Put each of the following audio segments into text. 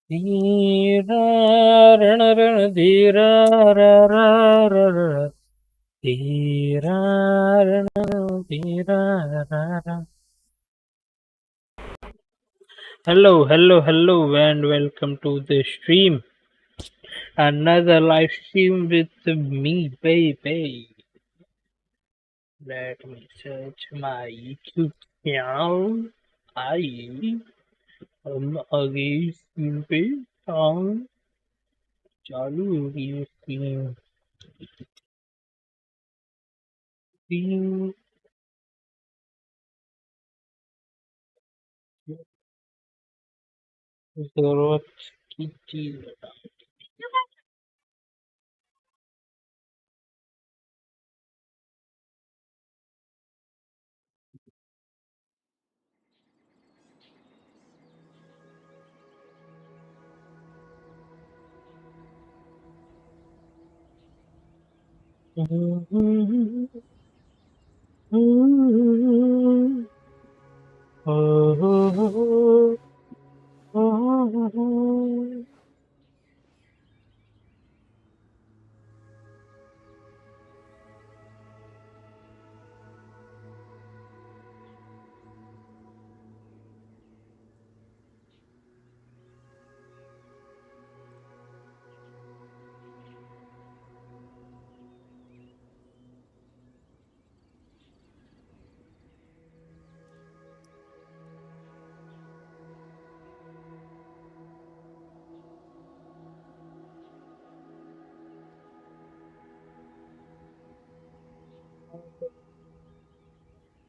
Dheera rana rana dheera ra ra ra ra dheera rana dheera ra ra. Hello, and welcome to the stream. Another live stream with me, baby. Let me search my YouTube channel. I am आगे screen पे काम चालू होगी screen screen जरूरत की चीज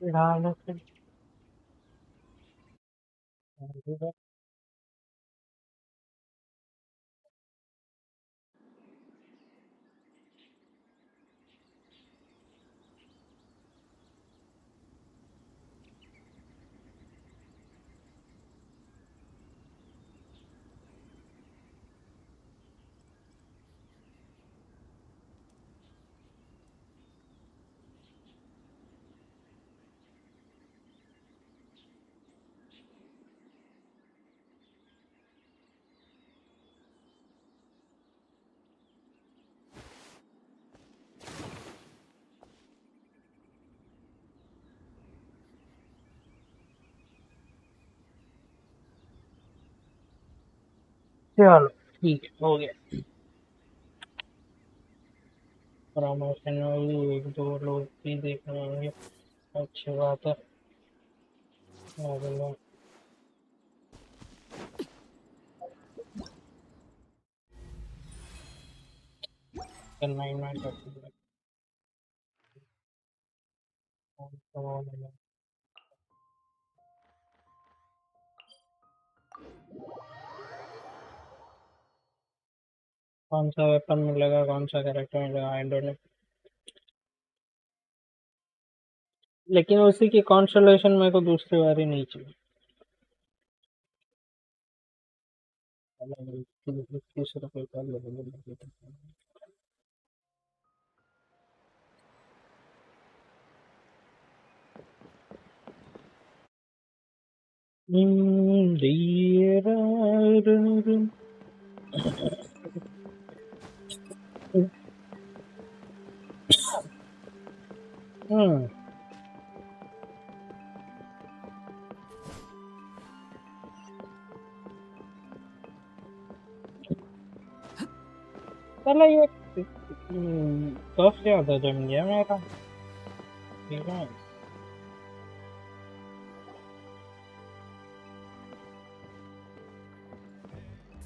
डाल चलो ठीक है हो गया प्रमोशन में एक दो लोग भी देखने होंगे अच्छी बात है करना ही मैं कौन सा वेपन मिलेगा कौन सा कैरेक्टर मिलेगा आई डोंट नो लेकिन उसी की कॉन्स्टलेशन मेरे को दूसरी बारी नहीं चाहिए 30 रुपए का चलो ये कब ज्यादा जम गया मेरा ठीक है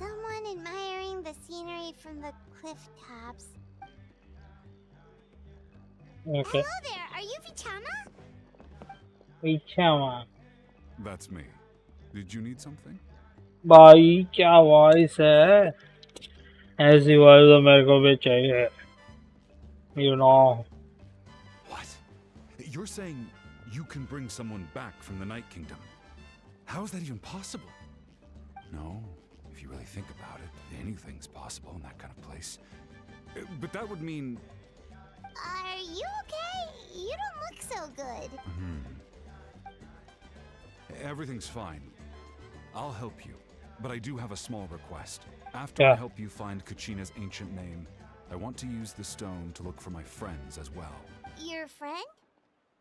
Someone admiring the scenery from the cliff tops. Okay. Hello there, are you Vichama? Vichama. That's me. Did you need something? भाई क्या वॉइस है ऐसी वॉइस तो मेरे को भी चाहिए you know What? You're saying you can bring someone back from the Night Kingdom? How is that even possible? No, if you really think about it, anything's possible in that kind of place. But that would mean... Are you okay? You don't look so good. Everything's fine. I'll help you. but I do have a small request. After I help you find Kachina's ancient name, I want to use the stone to look for my friends as well. Your friend?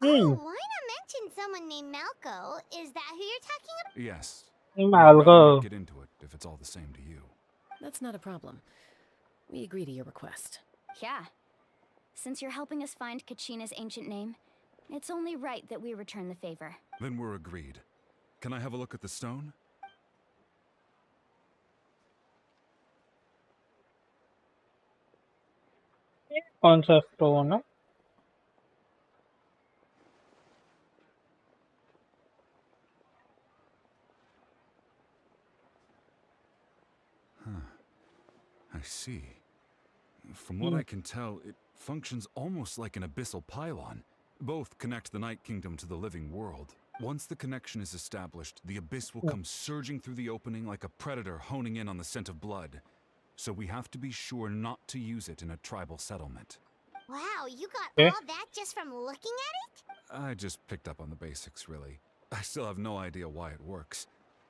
Hmm. Oh, why not mention someone named Malco? Is that who you're talking about? Yes. I'll I'd rather go. not get into it if it's all the same to you. That's not a problem. We agree to your request. Yeah. Since you're helping us find Kachina's ancient name, it's only right that we return the favor. Then we're agreed. Can I have a look at the stone? कौन सा stone है? I see. From what I can tell, it functions almost like an abyssal pylon. Both connect the Night Kingdom to the living world. Once the connection is established, the abyss will come surging through the opening like a predator honing in on the scent of blood. So we have to be sure not to use it in a tribal settlement. Wow, you got all that just from looking at it? I just picked up on the basics, really. I still have no idea why it works.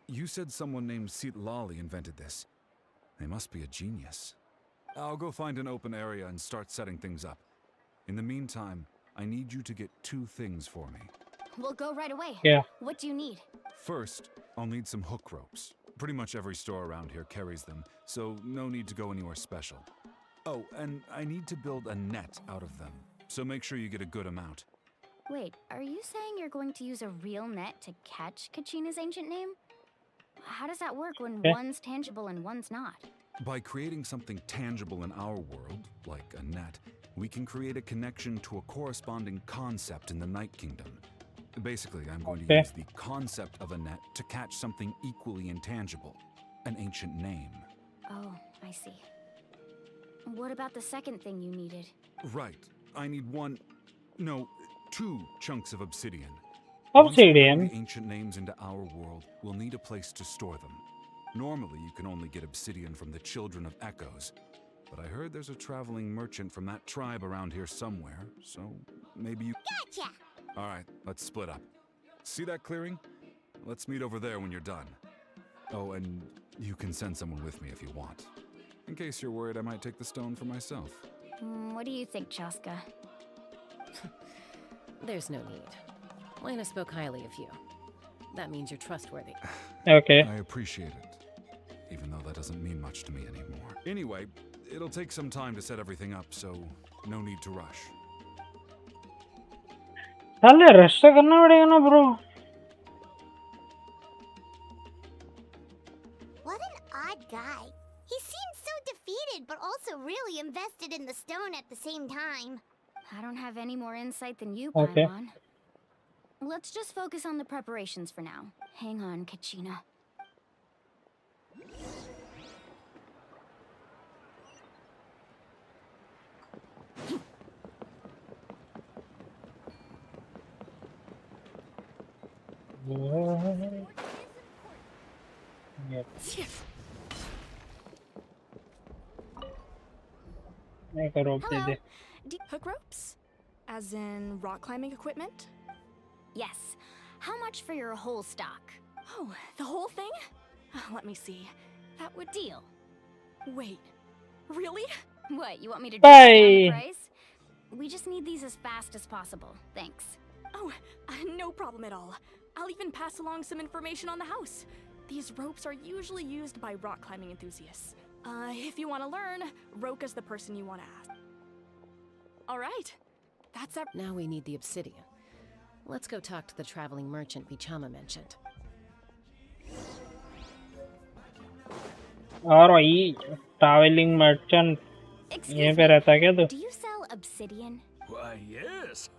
You said someone named Lali invented this. They must be a genius. I'll go find an open area and start setting things up. In the meantime, I need you to get 2 things for me. We'll go right away. Yeah. What do you need? First, I'll need some hook ropes. Pretty much every store around here carries them, so no need to go anywhere special. Oh, and I need to build a net out of them, so make sure you get a good amount. Wait, are you saying you're going to use a real net to catch Kachina's ancient name? How does that work when one's tangible and one's not? By creating something tangible in our world, like a net, we can create a connection to a corresponding concept in the Night Kingdom. Basically, I'm going to use the concept of a net to catch something equally intangible, an ancient name. Oh, I see. What about the second thing you needed? Right. I need 2 chunks of obsidian. Obsidian? Once we bring the ancient names into our world, we'll need a place to store them. Normally, you can only get obsidian from the Children of Echoes, but I heard there's a traveling merchant from that tribe around here somewhere, so maybe you... Gotcha! Alright, let's split up. See that clearing? Let's meet over there when you're done. Oh, and you can send someone with me if you want. In case you're worried I might take the stone for myself. What do you think, Chaska? There's no need. Lena spoke highly of you. That means you're trustworthy. Okay. I appreciate it, even though that doesn't mean much to me anymore. Anyway, it'll take some time to set everything up, so no need to rush. साले rush तो करना पड़ेगा ना bro. What an odd guy. He seems so defeated, but also really invested in the stone at the same time. I don't have any more insight than you, Okay. Paimon. Let's just focus on the preparations for now. Hang on, Kachina. Hello. Hook ropes? As in rock climbing equipment? Yes. How much for your whole stock? Oh, the whole thing? Let me see. That would... Deal. Wait. Really? What, you want me to drop down the Bye. price? We just need these as fast as possible. Thanks. Oh, no problem at all. I'll even pass along some information on the house. These ropes are usually used by rock climbing enthusiasts. If you want to learn, Roka's the person you want to ask. All right. That's our... Now we need the obsidian. Let's go talk to the traveling merchant Bichama mentioned. और भाई traveling merchant Excuse यहीं me. पे रहता है क्या तू? Do you sell obsidian? Why, yes.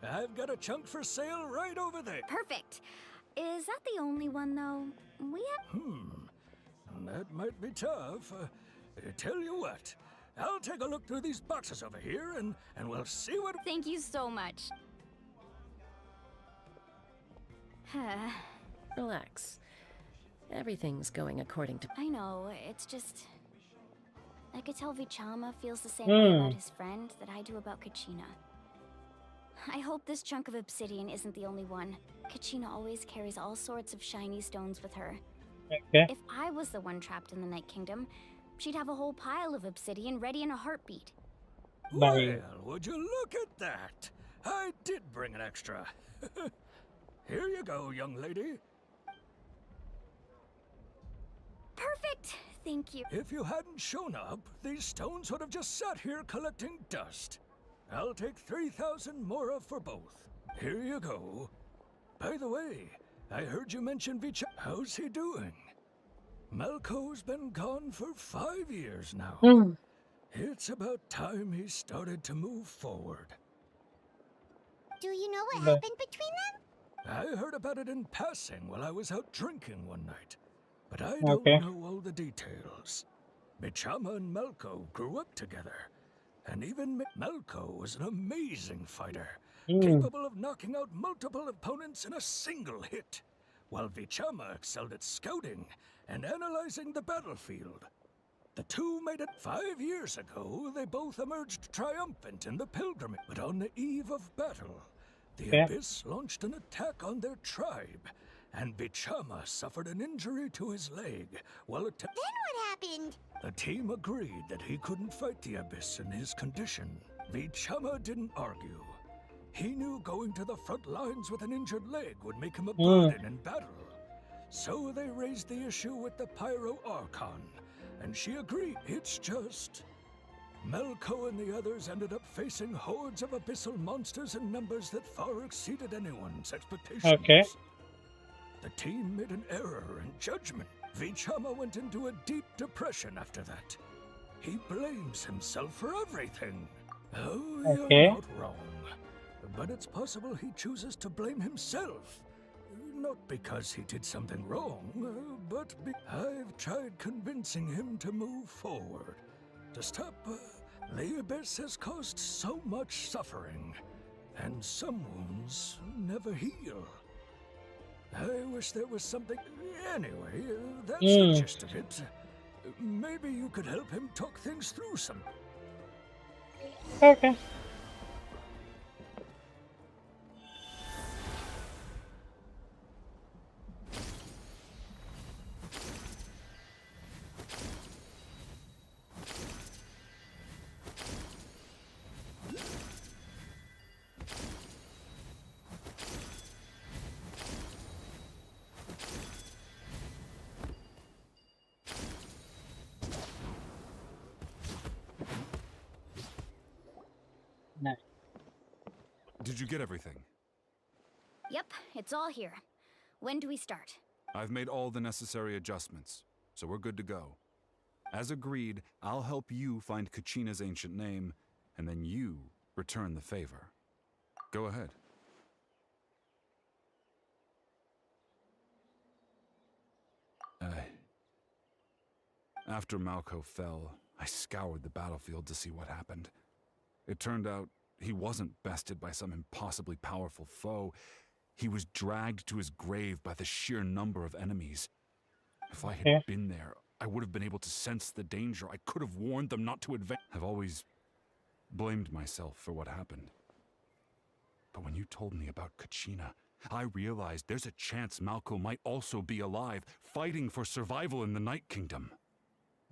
I've got a chunk for sale right over there. Perfect. Is that the only one, though? We have... That might be tough. Tell you what, I'll take a look through these boxes over here and we'll see what... Thank you so much. Relax. Everything's going according to... I know, it's just... I could tell Vichama feels the same way about his friend that I do about Kachina. I hope this chunk of obsidian isn't the only one. Kachina always carries all sorts of shiny stones with her. Okay. If I was the one trapped in the Night Kingdom, she'd have a whole pile of obsidian ready in a heartbeat. Bye. Well, would you look at that? I did bring an extra. Here you go, young lady. Perfect! Thank you. If you hadn't shown up, these stones would have just sat here collecting dust. I'll take 3,000 mora for both. Here you go. By the way, I heard you mention Vicha. How's he doing? Malco's been gone for 5 years now. It's about time he started to move forward. Do you know what Bye. happened between them? I heard about it in passing while I was out drinking one night, but I Okay. don't know all the details. Bichama and Malco grew up together, and even Malco was an amazing fighter, capable of knocking out multiple opponents in a single hit, while Vichama excelled at scouting and analyzing the battlefield. The two made it 5 years ago. They both emerged triumphant in the pilgrimage, but on the eve of battle, the Okay. Abyss launched an attack on their tribe, and Bichama suffered an injury to his leg while Then what happened? the team agreed that he couldn't fight the Abyss in his condition. Vichama didn't argue. He knew going to the front lines with an injured leg would make him a burden in battle. So they raised the issue with the Pyro Archon, and she agreed. It's just Malco and the others ended up facing hordes of abyssal monsters in numbers that far exceeded anyone's expectations. Okay. The team made an error in judgment. Vichama went into a deep depression after that. He blames himself for everything. Oh, Okay. you're not wrong. But it's possible he chooses to blame himself. Not because he did something wrong, but I've tried convincing him to move forward. To stop, the Abyss has caused so much suffering, and some wounds never heal. I wish there was something. Anyway, that's the gist of it. Maybe you could help him talk things through some. Okay. Nice. Did you get everything? Yep, it's all here. When do we start? I've made all the necessary adjustments, so we're good to go. As agreed, I'll help you find Kachina's ancient name, and then you return the favor. Go ahead. After Malco fell, I scoured the battlefield to see what happened. It turned out he wasn't bested by some impossibly powerful foe. He was dragged to his grave by the sheer number of enemies. If I had been there, I would have been able to sense the danger. I could have warned them not to advance. I've always blamed myself for what happened. But when you told me about Kachina, I realized there's a chance Malco might also be alive, fighting for survival in the Night Kingdom.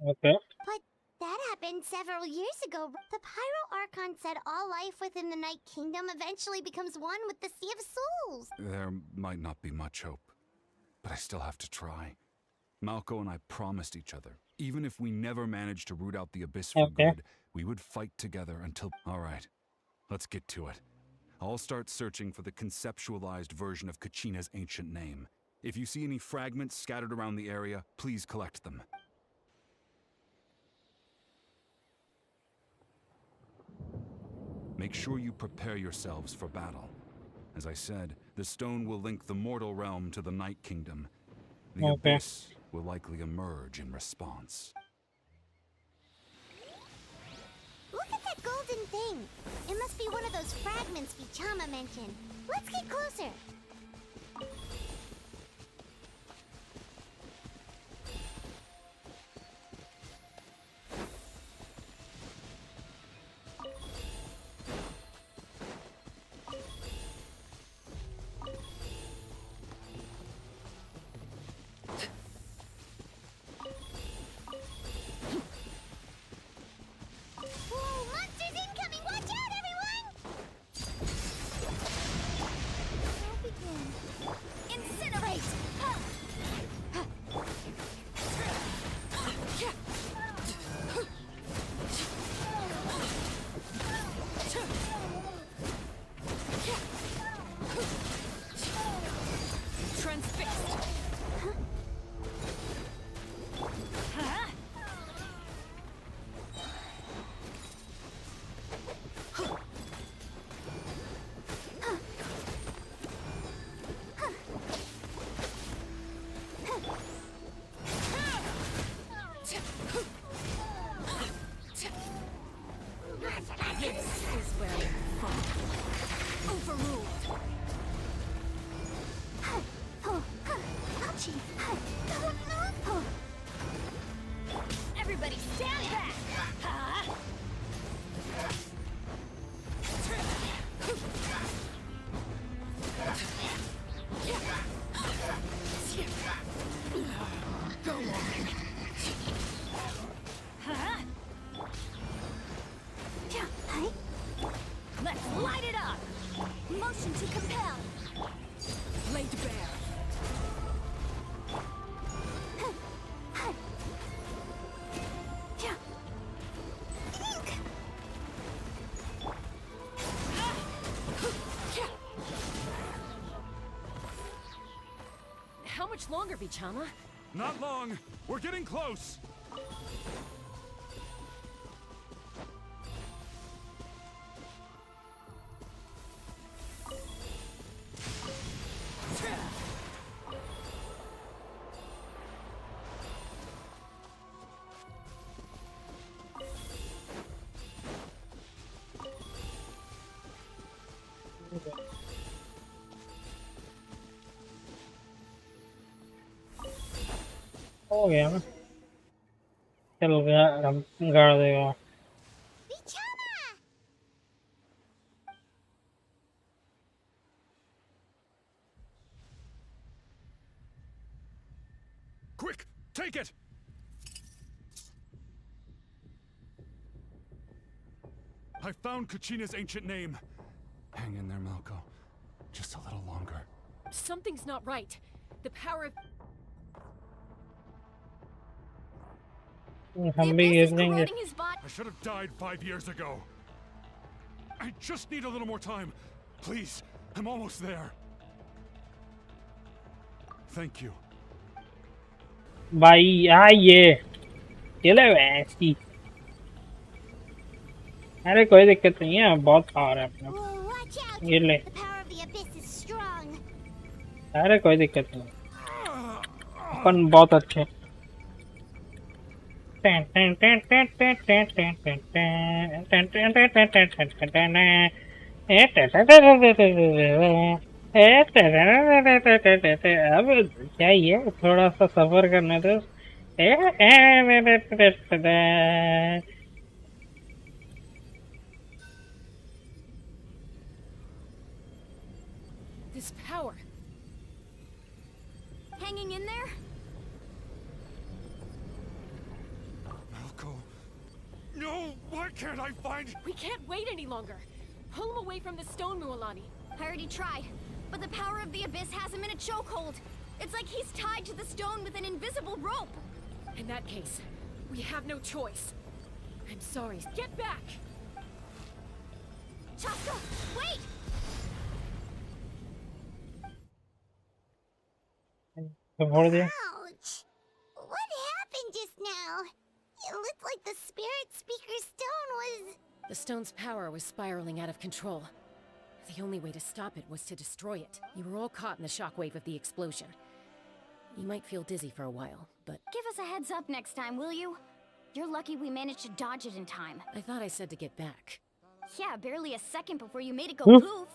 Okay. But that happened several years ago. The Pyro Archon said all life within the Night Kingdom eventually becomes one with the Sea of Souls. There might not be much hope, but I still have to try. Malco and I promised each other, even if we never managed to root out the Abyss for good, we would fight together until... All right, let's get to it. I'll start searching for the conceptualized version of Kachina's ancient name. If you see any fragments scattered around the area, please collect them. Make sure you prepare yourselves for battle. As I said, the stone will link the mortal realm to the Night Kingdom. The Abyss will likely emerge in response. Look at that golden thing. It must be one of those fragments Vichama mentioned. Let's get closer. Everybody stand back! Huh? Go on. Huh? Let's light it up! Motion to compel! Laid bare. How much longer, Vichama? Not long. We're getting close. हो गया ना चल गया गाड़ देगा Vichama! Quick, take it. I found Kachina's ancient name. Hang in there, Malco. Just a little longer. Something's not right. The power of... हम भी गिर जाएंगे His body. I should have died 5 years ago. I just need a little more time. Please, I'm almost there. Thank you. भाई ये ले वैसी अरे कोई दिक्कत नहीं है बहुत पावर है अपने Whoa, watch out! ये ले The power of the abyss is strong. अरे कोई दिक्कत नहीं अपन बहुत अच्छे अब क्या ये थोड़ा सा सफर करने दो This power. Hanging in there? Malco. No, why can't I find... We can't wait any longer. Pull him away from the stone, Mualani. I already tried, but the power of the abyss has him in a chokehold. It's like he's tied to the stone with an invisible rope. In that case, we have no choice. I'm sorry. Get back! Chaska, wait! छोड़ दिया Ouch! What happened just now? It looked like the spirit speaker stone was... The stone's power was spiraling out of control. The only way to stop it was to destroy it. You were all caught in the shockwave of the explosion. You might feel dizzy for a while, but Give us a heads up next time, will you? You're lucky we managed to dodge it in time. I thought I said to get back. Yeah, barely a second before you made it go Hmm. poof.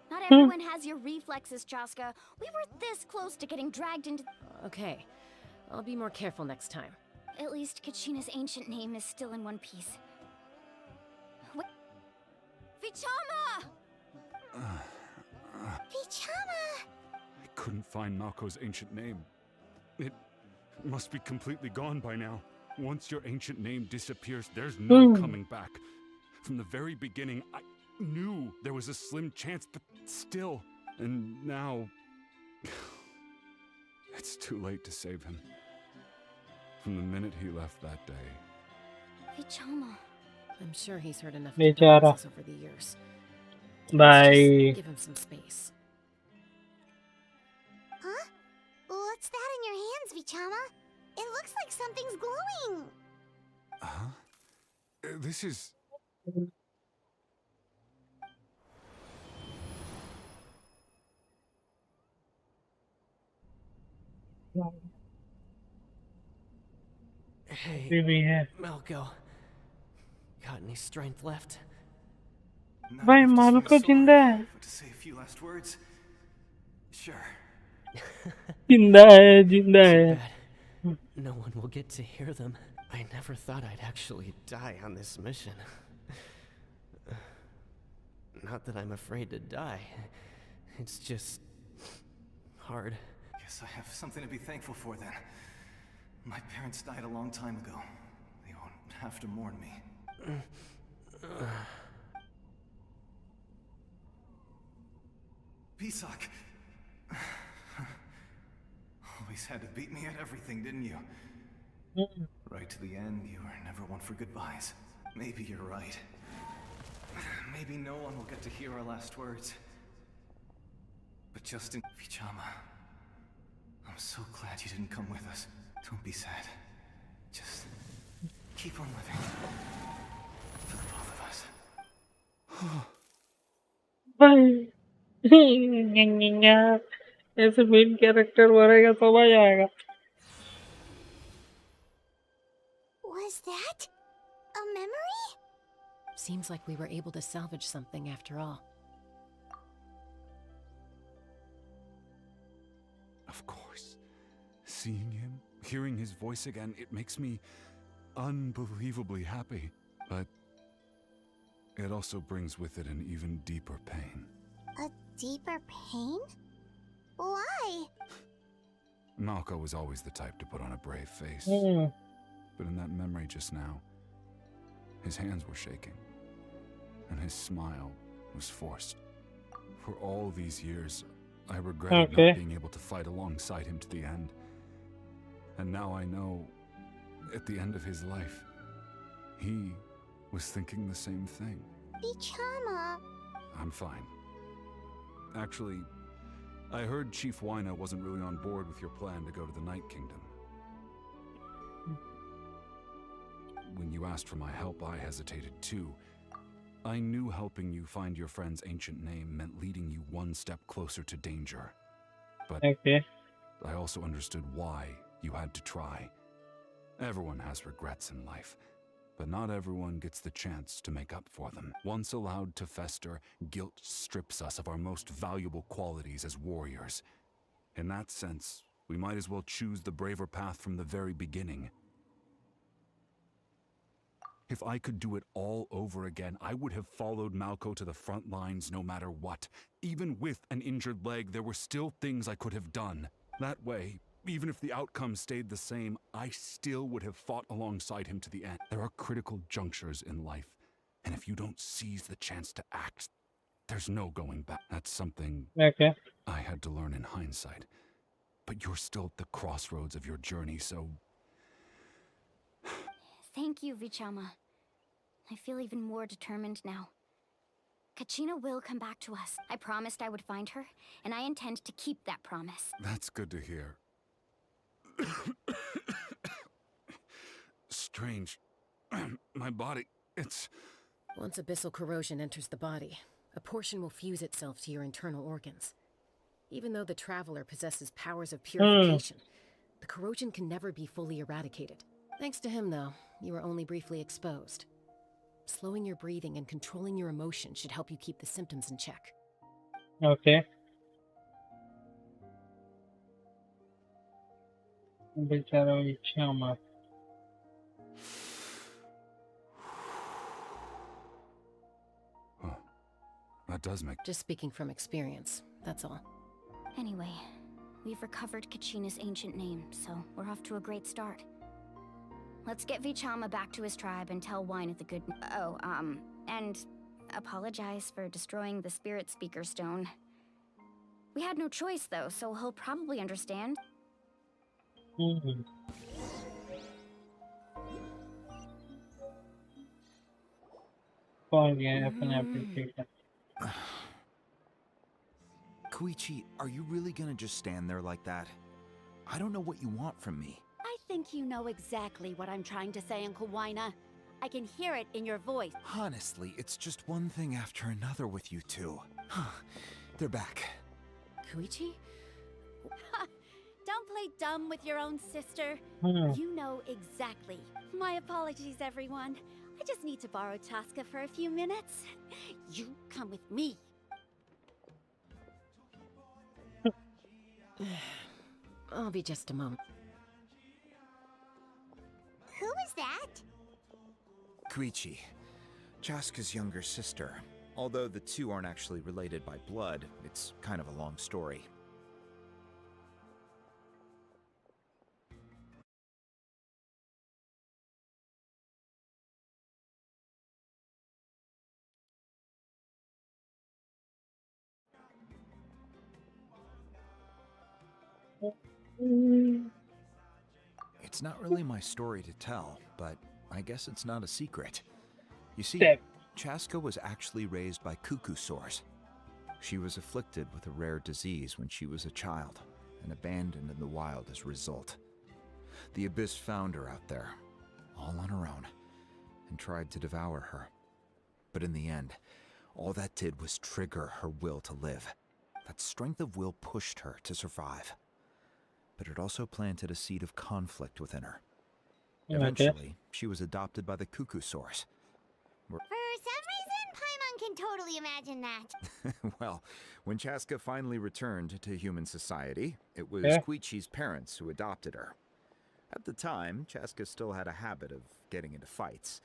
Not everyone has your reflexes, Chaska. We were this close to getting dragged into... Okay, I'll be more careful next time. At least Kachina's ancient name is still in one piece. Wait. Vichama! Vichama! I couldn't find Malco's ancient name. It must be completely gone by now. Once your ancient name disappears, there's no coming back. From the very beginning, I knew there was a slim chance, but still. And now... it's too late to save him. From the minute he left that day. Vichama. I'm sure he's heard enough बेचारा condolences over the years. भाई Give him some space. Huh? What's that in your hands, Vichama? It looks like something's glowing. Huh? This is... Hey, भी है Malco. Got any strength left? भाई मालको जिंदा है To say a few last words? Sure. जिंदा है Too bad. no one will get to hear them. I never thought I'd actually die on this mission. Not that I'm afraid to die. It's just hard. Guess I have something to be thankful for then. My parents died a long time ago. They won't have to mourn me. Pisak! Always had to beat me at everything, didn't you? Right to the end, you were never one for goodbyes. Maybe you're right. Maybe no one will get to hear our last words. But just in Vichama, I'm so glad you didn't come with us. Don't be sad. Just keep on living. For the both of us. भाई ऐसे main character बनेगा तो मजा आएगा. Was that a memory? Seems like we were able to salvage something after all. Of course. Seeing him, hearing his voice again, it makes me unbelievably happy. But it also brings with it an even deeper pain. A deeper pain? Why? Malco was always the type to put on a brave face. But in that memory just now, his hands were shaking, and his smile was forced. For all these years, I regretted not being able to fight alongside him to the end. And now I know, at the end of his life, he was thinking the same thing. Vichama. I'm fine. Actually, I heard Chief Wina wasn't really on board with your plan to go to the Night Kingdom. When you asked for my help, I hesitated too. I knew helping you find your friend's ancient name meant leading you one step closer to danger. But I also understood why you had to try. Everyone has regrets in life, but not everyone gets the chance to make up for them. Once allowed to fester, guilt strips us of our most valuable qualities as warriors. In that sense, we might as well choose the braver path from the very beginning. If I could do it all over again, I would have followed Malco to the front lines no matter what. Even with an injured leg, there were still things I could have done. That way, even if the outcome stayed the same, I still would have fought alongside him to the end. There are critical junctures in life, and if you don't seize the chance to act, there's no going back. That's something I had to learn in hindsight. But you're still at the crossroads of your journey, so... Thank you, Vichama. I feel even more determined now. Kachina will come back to us. I promised I would find her, and I intend to keep that promise. That's good to hear. Strange. My body, it's... Once abyssal corrosion enters the body, a portion will fuse itself to your internal organs. Even though the Traveler possesses powers of purification, the corrosion can never be fully eradicated. Thanks to him, though, you were only briefly exposed. Slowing your breathing and controlling your emotions should help you keep the symptoms in check. बेचारा Vichama. That does make... Just speaking from experience, that's all. Anyway, we've recovered Kachina's ancient name, so we're off to a great start. Let's get Vichama back to his tribe and tell Wina the good... and apologize for destroying the Spirit Speaker Stone. We had no choice, though, so he'll probably understand. Koichi, are you really gonna just stand there like that? I don't know what you want from me. I think you know exactly what I'm trying to say, Uncle Wina. I can hear it in your voice. Honestly, it's just one thing after another with you two. They're back. Koichi? Don't play dumb with your own sister. You know exactly. My apologies, everyone. I just need to borrow Tosca for a few minutes. You come with me. I'll be just a moment. Who's that? Koichi, Chaska's younger sister. Although the two aren't actually related by blood, it's kind of a long story. It's not really my story to tell, but I guess it's not a secret. You see, Chaska was actually raised by cuckoo sores. She was afflicted with a rare disease when she was a child and abandoned in the wild as a result. The Abyss found her out there, all on her own, and tried to devour her. But in the end, all that did was trigger her will to live. That strength of will pushed her to survive. But it also planted a seed of conflict within her. Eventually, she was adopted by the cuckoo source. For some reason, Paimon can totally imagine that. Well, when Chaska finally returned to human society, it was Koichi's parents who adopted her. At the time, Chaska still had a habit of getting into fights,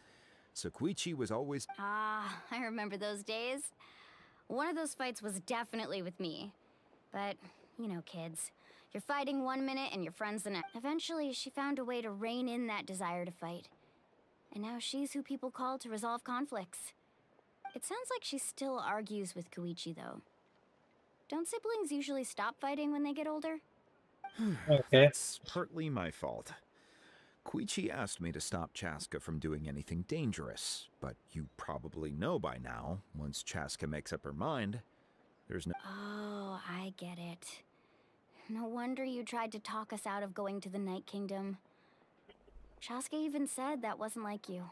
so Koichi was always... Ah, I remember those days. One of those fights was definitely with me. But, you know, kids. You're fighting one minute and your friend's the next. Eventually, she found a way to rein in that desire to fight. And now she's who people call to resolve conflicts. It sounds like she still argues with Koichi, though. Don't siblings usually stop fighting when they get older? That's partly my fault. Koichi asked me to stop Chaska from doing anything dangerous, but you probably know by now, once Chaska makes up her mind, there's no... Oh, I get it. No wonder you tried to talk us out of going to the Night Kingdom. Chaska even said that wasn't like you.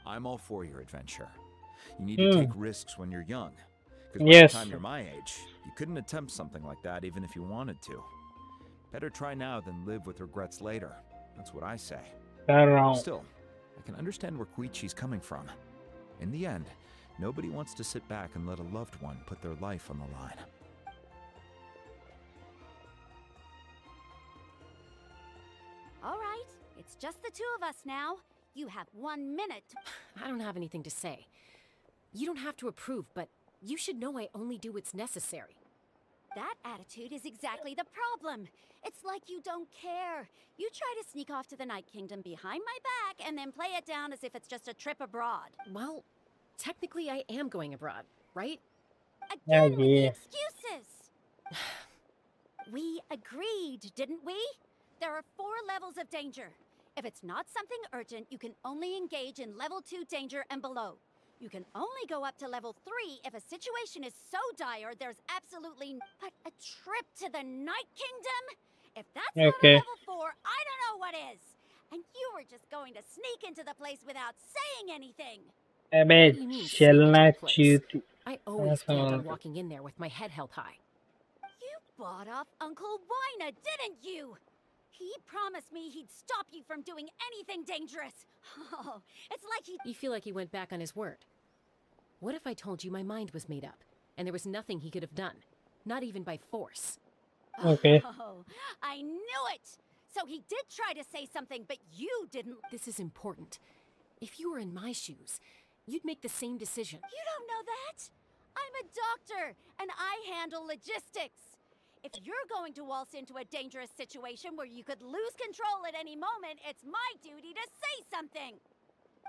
I'm all for your adventure. You need to take risks when you're young. Because by the time you're my age, you couldn't attempt something like that even if you wanted to. Better try now than live with regrets later. That's what I say. Still, I can understand where Koichi's coming from. In the end, nobody wants to sit back and let a loved one put their life on the line. All right, it's just the two of us now. You have 1 minute. I don't have anything to say. You don't have to approve, but you should know I only do what's necessary. That attitude is exactly the problem. It's like you don't care. You try to sneak off to the Night Kingdom behind my back and then play it down as if it's just a trip abroad. Well, technically I am going abroad, right? Again with the excuses! We agreed, didn't we? There are 4 levels of danger. If it's not something urgent, you can only engage in level 2 danger and below. You can only go up to level 3 if a situation is so dire there's absolutely... But a trip to the Night Kingdom? If that's not a level 4, I don't know what is. And you were just going to sneak into the place without saying anything. I always planned on walking in there with my head held high. You bought off Uncle Wina, didn't you? He promised me he'd stop you from doing anything dangerous. Oh, it's like he... You feel like he went back on his word. What if I told you my mind was made up, and there was nothing he could have done? Not even by force. Oh, I knew it! So he did try to say something, but you didn't... This is important. If you were in my shoes, you'd make the same decision. You don't know that! I'm a doctor, and I handle logistics. If you're going to waltz into a dangerous situation where you could lose control at any moment, it's my duty to say something.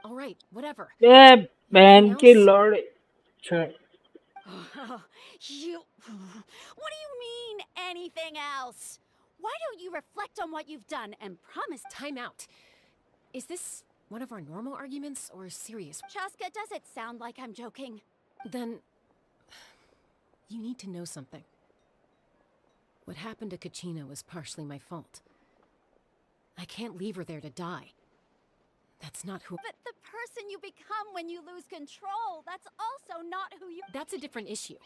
All right, whatever. Man के लौड़े. You... What do you mean, anything else? Why don't you reflect on what you've done and promise... Time out. Is this one of our normal arguments or serious? Chaska, does it sound like I'm joking? Then... you need to know something. What happened to Kachina was partially my fault. I can't leave her there to die. That's not who... But the person you become when you lose control, that's also not who you... That's a different issue.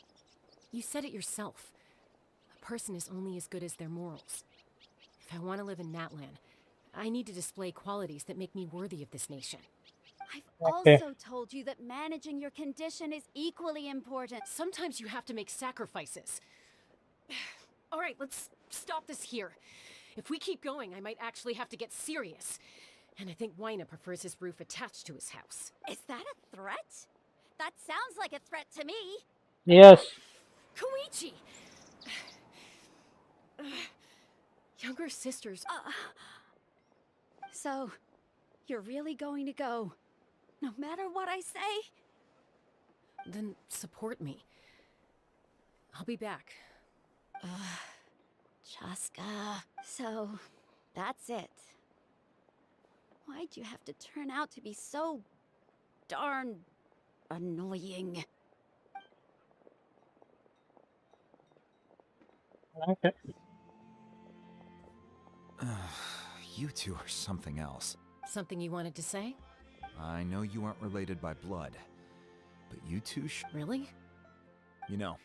You said it yourself. A person is only as good as their morals. If I want to live in Natlan, I need to display qualities that make me worthy of this nation. I've also told you that managing your condition is equally important. Sometimes you have to make sacrifices. All right, let's stop this here. If we keep going, I might actually have to get serious. And I think Wina prefers his roof attached to his house. Is that a threat? That sounds like a threat to me. Yes. Koichi! Younger sisters. So, you're really going to go, no matter what I say? Then support me. I'll be back. Chaska. So, that's it. Why'd you have to turn out to be so darn annoying? Okay. You two are something else. Something you wanted to say? I know you aren't related by blood, but you two Really? You know,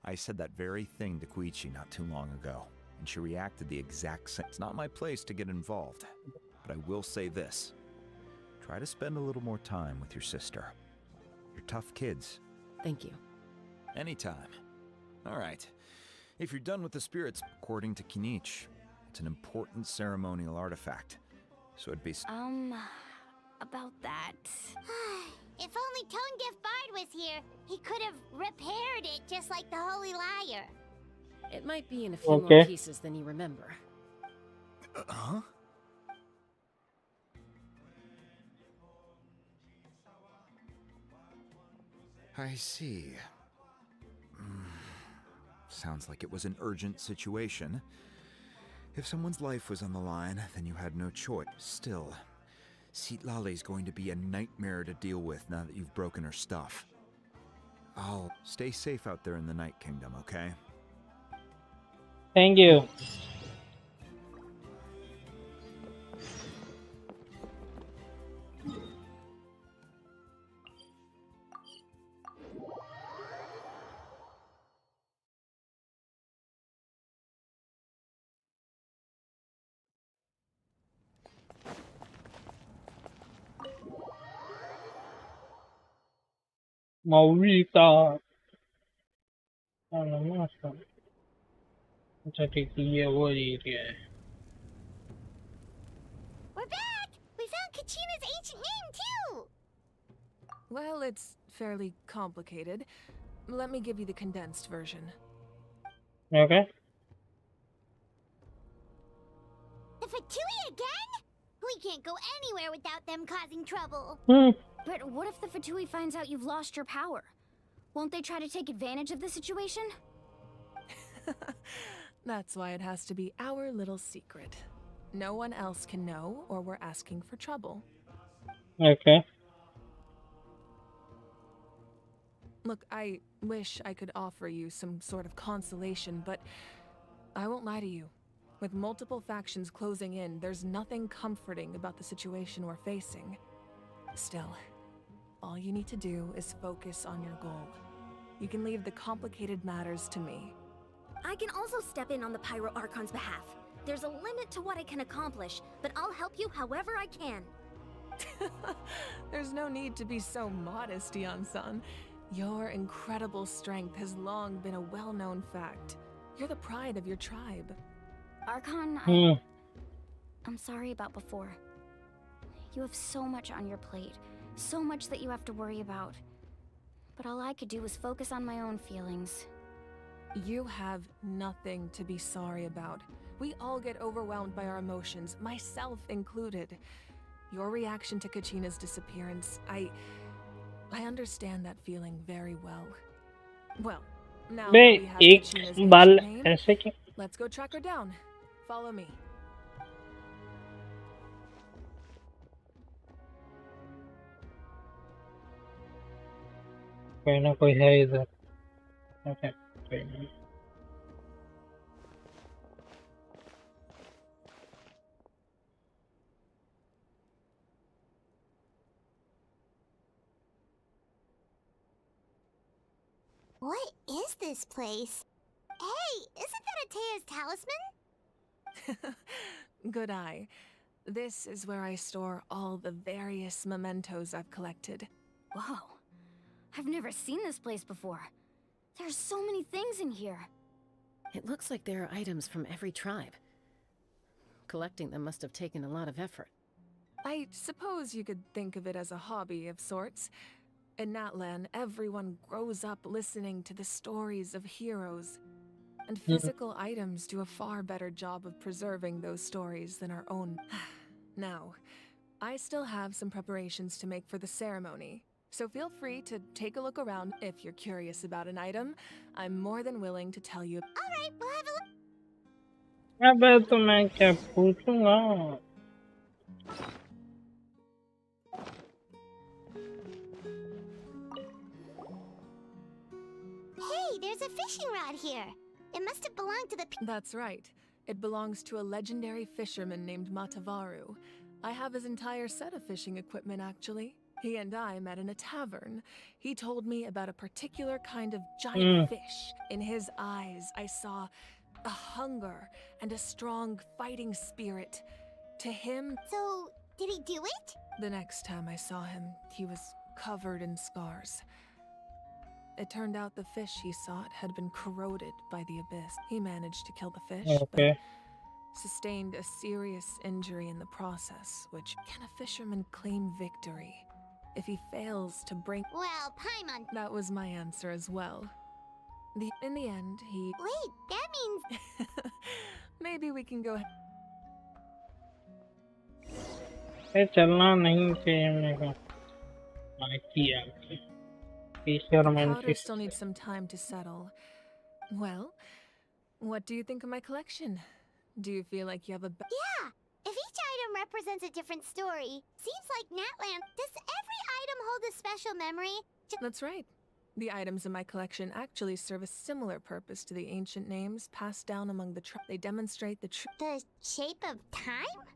I said that very thing to Koichi not too long ago, and she reacted the exact same. It's not my place to get involved, but I will say this. Try to spend a little more time with your sister. You're tough kids. Thank you. Anytime. All right. If you're done with the spirits, according to Kinich, it's an important ceremonial artifact. So it'd be... About that. If only Tone Deaf Bard was here, he could have repaired it just like the Holy Liar. It might be in a few more pieces than you remember. Huh? I see. Sounds like it was an urgent situation. If someone's life was on the line, then you had no choice. Still, Citlali's going to be a nightmare to deal with now that you've broken her stuff. I'll stay safe out there in the Night Kingdom, okay? Thank you. Maurita. अच्छा ठीक ये वो area है. We're back! We found Kachina's ancient name, too! Well, it's fairly complicated. Let me give you the condensed version. Okay. The Fatui again? We can't go anywhere without them causing trouble. But what if the Fatui finds out you've lost your power? Won't they try to take advantage of the situation? That's why it has to be our little secret. No one else can know, or we're asking for trouble. Okay. Look, I wish I could offer you some sort of consolation, but I won't lie to you. With multiple factions closing in, there's nothing comforting about the situation we're facing. Still, all you need to do is focus on your goal. You can leave the complicated matters to me. I can also step in on the Pyro Archon's behalf. There's a limit to what I can accomplish, but I'll help you however I can. There's no need to be so modest, Yan-san. Your incredible strength has long been a well-known fact. You're the pride of your tribe. Archon, I'm sorry about before. You have so much on your plate, so much that you have to worry about. But all I could do was focus on my own feelings. You have nothing to be sorry about. We all get overwhelmed by our emotions, myself included. Your reaction to Kachina's disappearance, I understand that feeling very well. Well, now that we have Kachina's ancient name, let's go track her down. Follow me. कोई ना कोई है इधर. Okay. कोई नहीं. What is this place? Hey, isn't that Atea's talisman? Good eye. This is where I store all the various mementos I've collected. Whoa. I've never seen this place before. There's so many things in here. It looks like there are items from every tribe. Collecting them must have taken a lot of effort. I suppose you could think of it as a hobby of sorts. In Natlan, everyone grows up listening to the stories of heroes. And physical items do a far better job of preserving those stories than our own. Now, I still have some preparations to make for the ceremony, so feel free to take a look around if you're curious about an item. I'm more than willing to tell you. Alright, we'll have a look. अबे तो मैं क्या पूछूंगा? Hey, there's a fishing rod here. It must have belonged to the... That's right. It belongs to a legendary fisherman named Matavaru. I have his entire set of fishing equipment, actually. He and I met in a tavern. He told me about a particular kind of giant fish. In his eyes, I saw a hunger and a strong fighting spirit. To him... So, did he do it? The next time I saw him, he was covered in scars. It turned out the fish he sought had been corroded by the abyss. He managed to kill the fish, but sustained a serious injury in the process, which... Can a fisherman claim victory if he fails to bring... Well, Paimon... That was my answer as well. In the end, he... Wait, that means... Maybe we can go... चलना नहीं चाहिए मेरे को. Powder still needs some time to settle. Well, what do you think of my collection? Do you feel like you have a... Yeah! If each item represents a different story, seems like Natlan... Does every item hold a special memory? That's right. The items in my collection actually serve a similar purpose to the ancient names passed down among the They demonstrate the shape of time?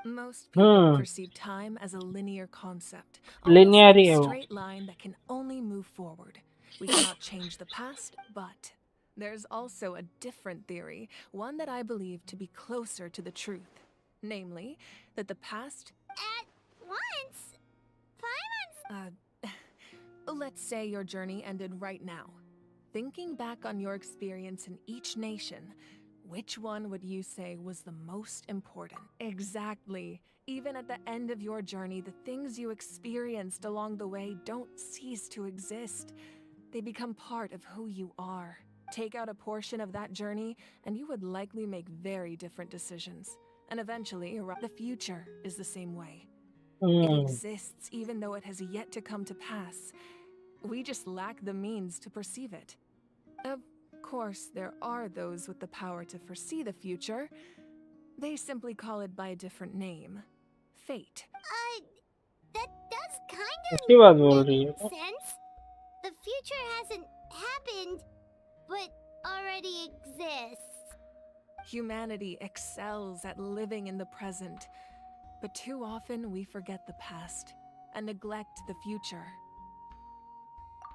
Most people perceive time as a linear concept. Like a straight line that can only move forward. We cannot change the past, but there's also a different theory, one that I believe to be closer to the truth. Namely, that the past... At once? 5 months? Let's say your journey ended right now. Thinking back on your experience in each nation, which one would you say was the most important? Exactly. Even at the end of your journey, the things you experienced along the way don't cease to exist. They become part of who you are. Take out a portion of that journey, and you would likely make very different decisions. And eventually, the future is the same way. It exists even though it has yet to come to pass. We just lack the means to perceive it. Of course, there are those with the power to foresee the future. They simply call it by a different name. Fate. That does kind of make sense. The future hasn't happened, but already exists. Humanity excels at living in the present, but too often we forget the past and neglect the future.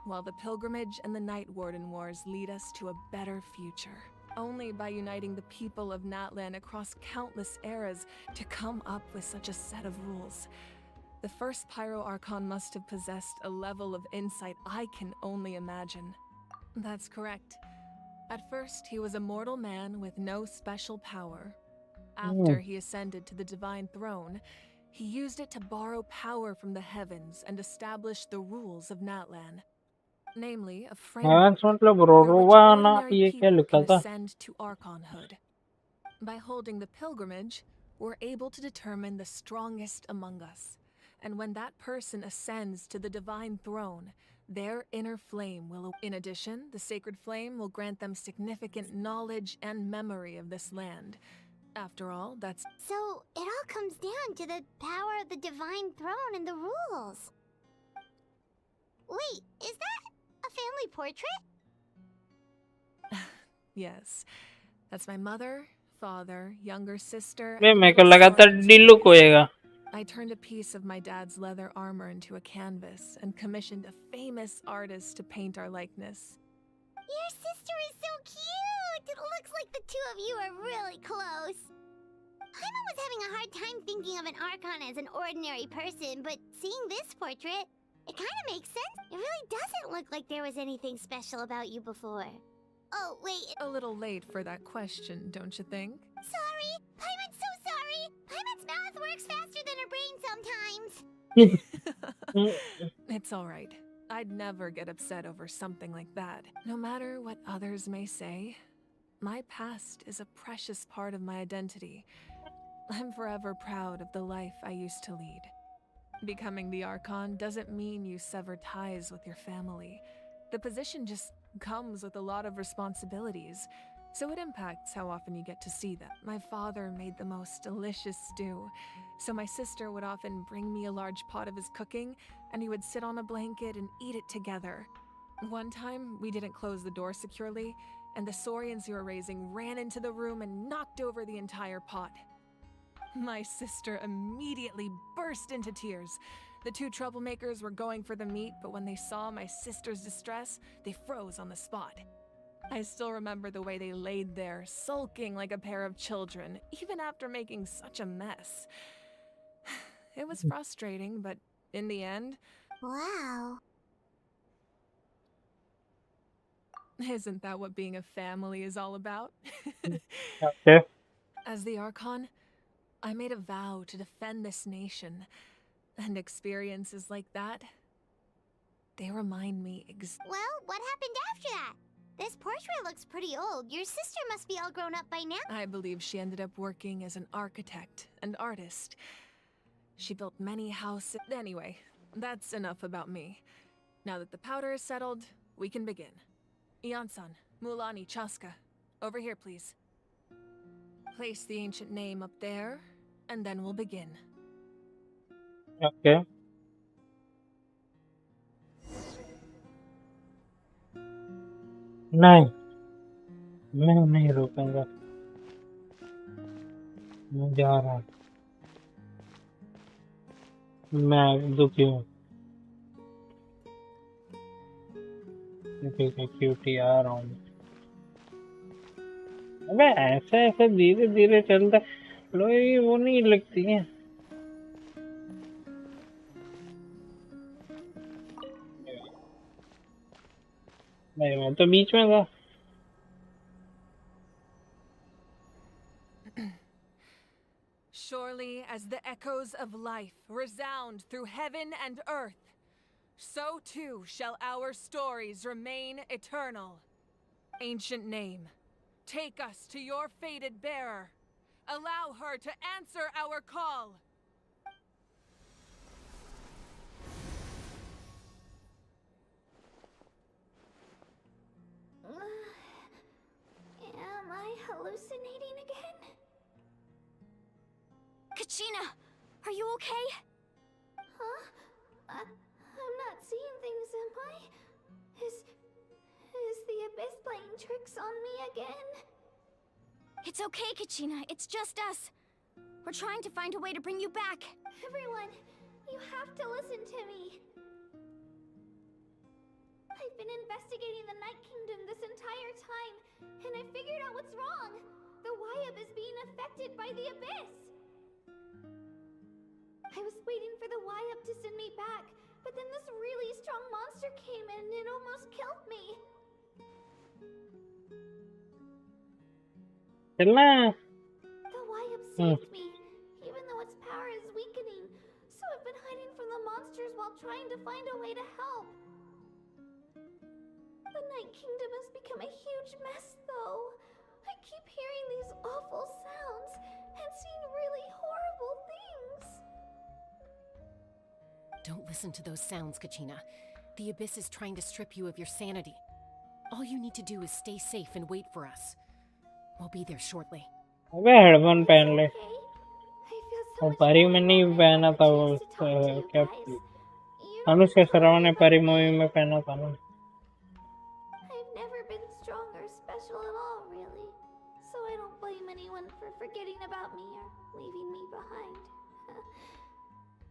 While the pilgrimage and the Night Warden Wars lead us to a better future. Only by uniting the people of Natlan across countless eras to come up with such a set of rules. The first Pyro Archon must have possessed a level of insight I can only imagine. That's correct. At first, he was a mortal man with no special power. After he ascended to the Divine Throne, he used it to borrow power from the heavens and establish the rules of Natlan. Namely, a framework through which ordinary people can ascend to Archonhood. By holding the pilgrimage, we're able to determine the strongest among us. And when that person ascends to the Divine Throne, their inner flame will... In addition, the sacred flame will grant them significant knowledge and memory of this land. After all, that's... So, it all comes down to the power of the Divine Throne and the rules. Wait, is that a family portrait? Yes. That's my mother, father, younger sister... I turned a piece of my dad's leather armor into a canvas and commissioned a famous artist to paint our likeness. Your sister is so cute! It looks like the two of you are really close. Paimon was having a hard time thinking of an Archon as an ordinary person, but seeing this portrait, it kind of makes sense. It really doesn't look like there was anything special about you before. Oh, wait. A little late for that question, don't you think? Sorry! Paimon's so sorry! Paimon's mouth works faster than her brain sometimes. It's alright. I'd never get upset over something like that. No matter what others may say, my past is a precious part of my identity. I'm forever proud of the life I used to lead. Becoming the Archon doesn't mean you sever ties with your family. The position just comes with a lot of responsibilities, so it impacts how often you get to see them. My father made the most delicious stew, so my sister would often bring me a large pot of his cooking, and we would sit on a blanket and eat it together. One time, we didn't close the door securely, and the Saurians you were raising ran into the room and knocked over the entire pot. My sister immediately burst into tears. The two troublemakers were going for the meat, but when they saw my sister's distress, they froze on the spot. I still remember the way they laid there, sulking like a pair of children, even after making such a mess. It was frustrating, but in the end... Wow. Isn't that what being a family is all about? Okay. As the Archon, I made a vow to defend this nation, and experiences like that, they remind me Well, what happened after that? This portrait looks pretty old. Your sister must be all grown up by now. I believe she ended up working as an architect and artist. She built many houses. Anyway, that's enough about me. Now that the powder is settled, we can begin. Ian-san, Mulani, Chaska, over here, please. Place the ancient name up there, and then we'll begin. Okay. नहीं, मैं नहीं रुकूंगा। मैं जा रहा हूँ। मैं दुखी हूँ। क्यूटी आ रहा हूँ। अबे ऐसे ऐसे धीरे धीरे चलता लोग ये वो नहीं लगती है। नहीं मैं तो बीच में था। Surely as the echoes of life resound through heaven and earth, so too shall our stories remain eternal. Ancient name, take us to your fated bearer. Allow her to answer our call. Am I hallucinating again? Kachina, are you okay? Huh? I'm not seeing things, am I? Is the Abyss playing tricks on me again? It's okay, Kachina. It's just us. We're trying to find a way to bring you back. Everyone, you have to listen to me. I've been investigating the Night Kingdom this entire time, and I figured out what's wrong. The Wyab is being affected by the Abyss. I was waiting for the Wyab to send me back, but then this really strong monster came in and it almost killed me. चलना। The Wyab saved me, even though its power is weakening. So I've been hiding from the monsters while trying to find a way to help. The Night Kingdom has become a huge mess, though. I keep hearing these awful sounds and seeing really horrible things. Don't listen to those sounds, Kachina. The Abyss is trying to strip you of your sanity. All you need to do is stay safe and wait for us. We'll be there shortly. अबे headphone पहन ले। I feel so वो much परी better में now नहीं that I पहना have a था वो chance to talk to you क्या guys. You Anushka don't Sharma ने know परी me. मूवी में पहना था ना। I've never been strong or special at all, really. So I don't blame anyone for forgetting about me or leaving me behind.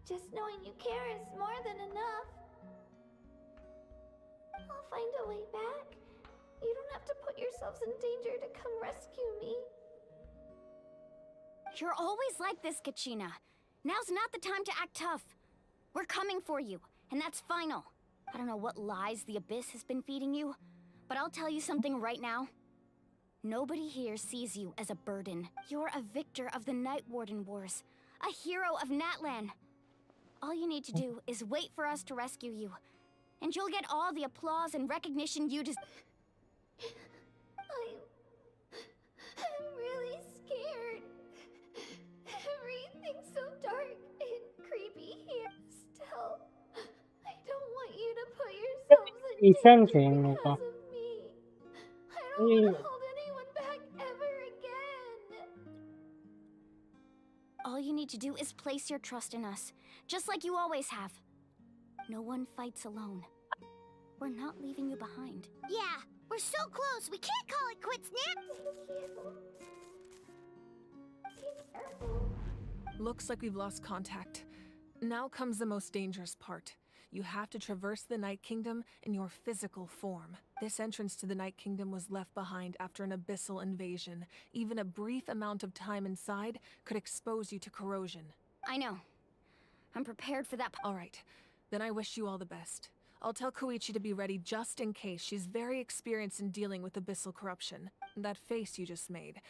Just knowing you care is more than enough. I'll find a way back. You don't have to put yourselves in danger to come rescue me. You're always like this, Kachina. Now's not the time to act tough. We're coming for you, and that's final. I don't know what lies the Abyss has been feeding you, but I'll tell you something right now. Nobody here sees you as a burden. You're a victor of the Night Warden Wars, a hero of Natlan. All you need to do is wait for us to rescue you, and you'll get all the applause and recognition you deserve. I'm really scared. Everything's so dark and creepy here. Still, I don't want you to put yourselves in danger because of me. I don't want to hold anyone back ever again. All you need to do is place your trust in us, just like you always have. No one fights alone. We're not leaving you behind. Yeah, we're so close. We can't call it quits now. Looks like we've lost contact. Now comes the most dangerous part. You have to traverse the Night Kingdom in your physical form. This entrance to the Night Kingdom was left behind after an abyssal invasion. Even a brief amount of time inside could expose you to corrosion. I know. I'm prepared for that. All right, then I wish you all the best. I'll tell Koichi to be ready just in case. She's very experienced in dealing with abyssal corruption. That face you just made.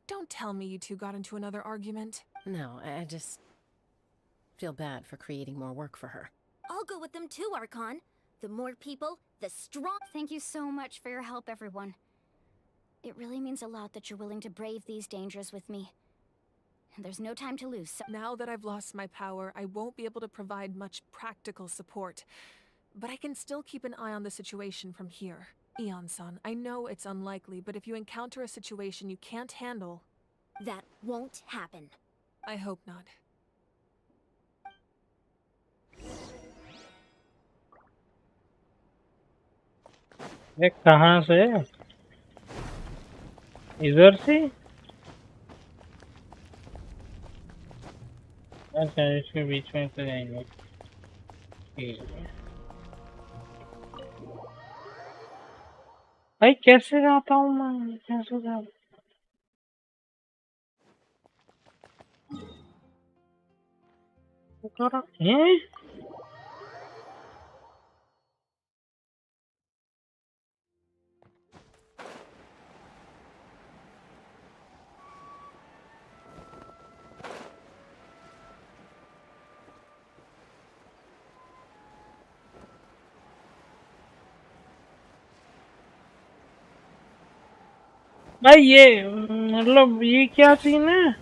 Don't tell me you two got into another argument. No, I just feel bad for creating more work for her. I'll go with them too, Archon. The more people, the strong. Thank you so much for your help, everyone. It really means a lot that you're willing to brave these dangers with me. And there's no time to lose. So now that I've lost my power, I won't be able to provide much practical support. But I can still keep an eye on the situation from here. Eon-san, I know it's unlikely, but if you encounter a situation you can't handle... That won't happen. I hope not. ये कहाँ से? इधर से? अच्छा, इसके बीच में से जाएंगे। ठीक है। भाई कैसे जाता हूँ मैं? कैसे जाता? हैं? भाई ये मतलब ये क्या सीन है?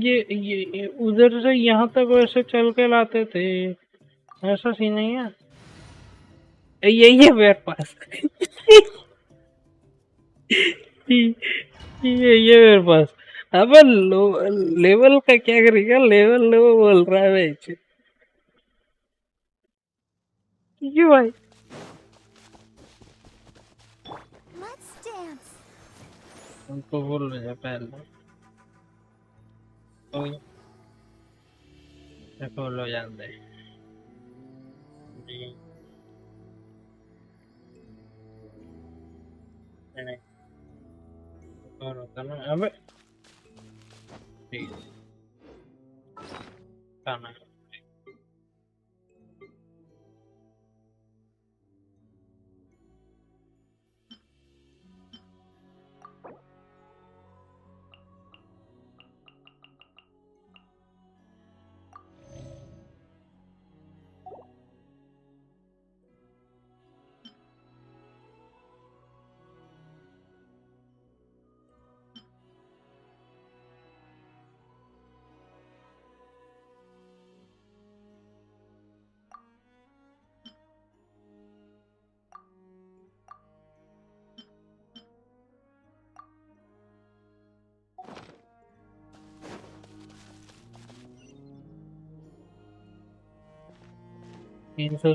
ये उधर से यहाँ तक वैसे चल के लाते थे, ऐसा सीन नहीं है? ये मेरे पास ये मेरे पास। अब लेवल का क्या करेगा? लेवल बोल रहा है भाई। क्यों भाई? उनको बोल रहे हैं पहले तो फॉलो जान दे नहीं और होता ना। अब ठीक खाना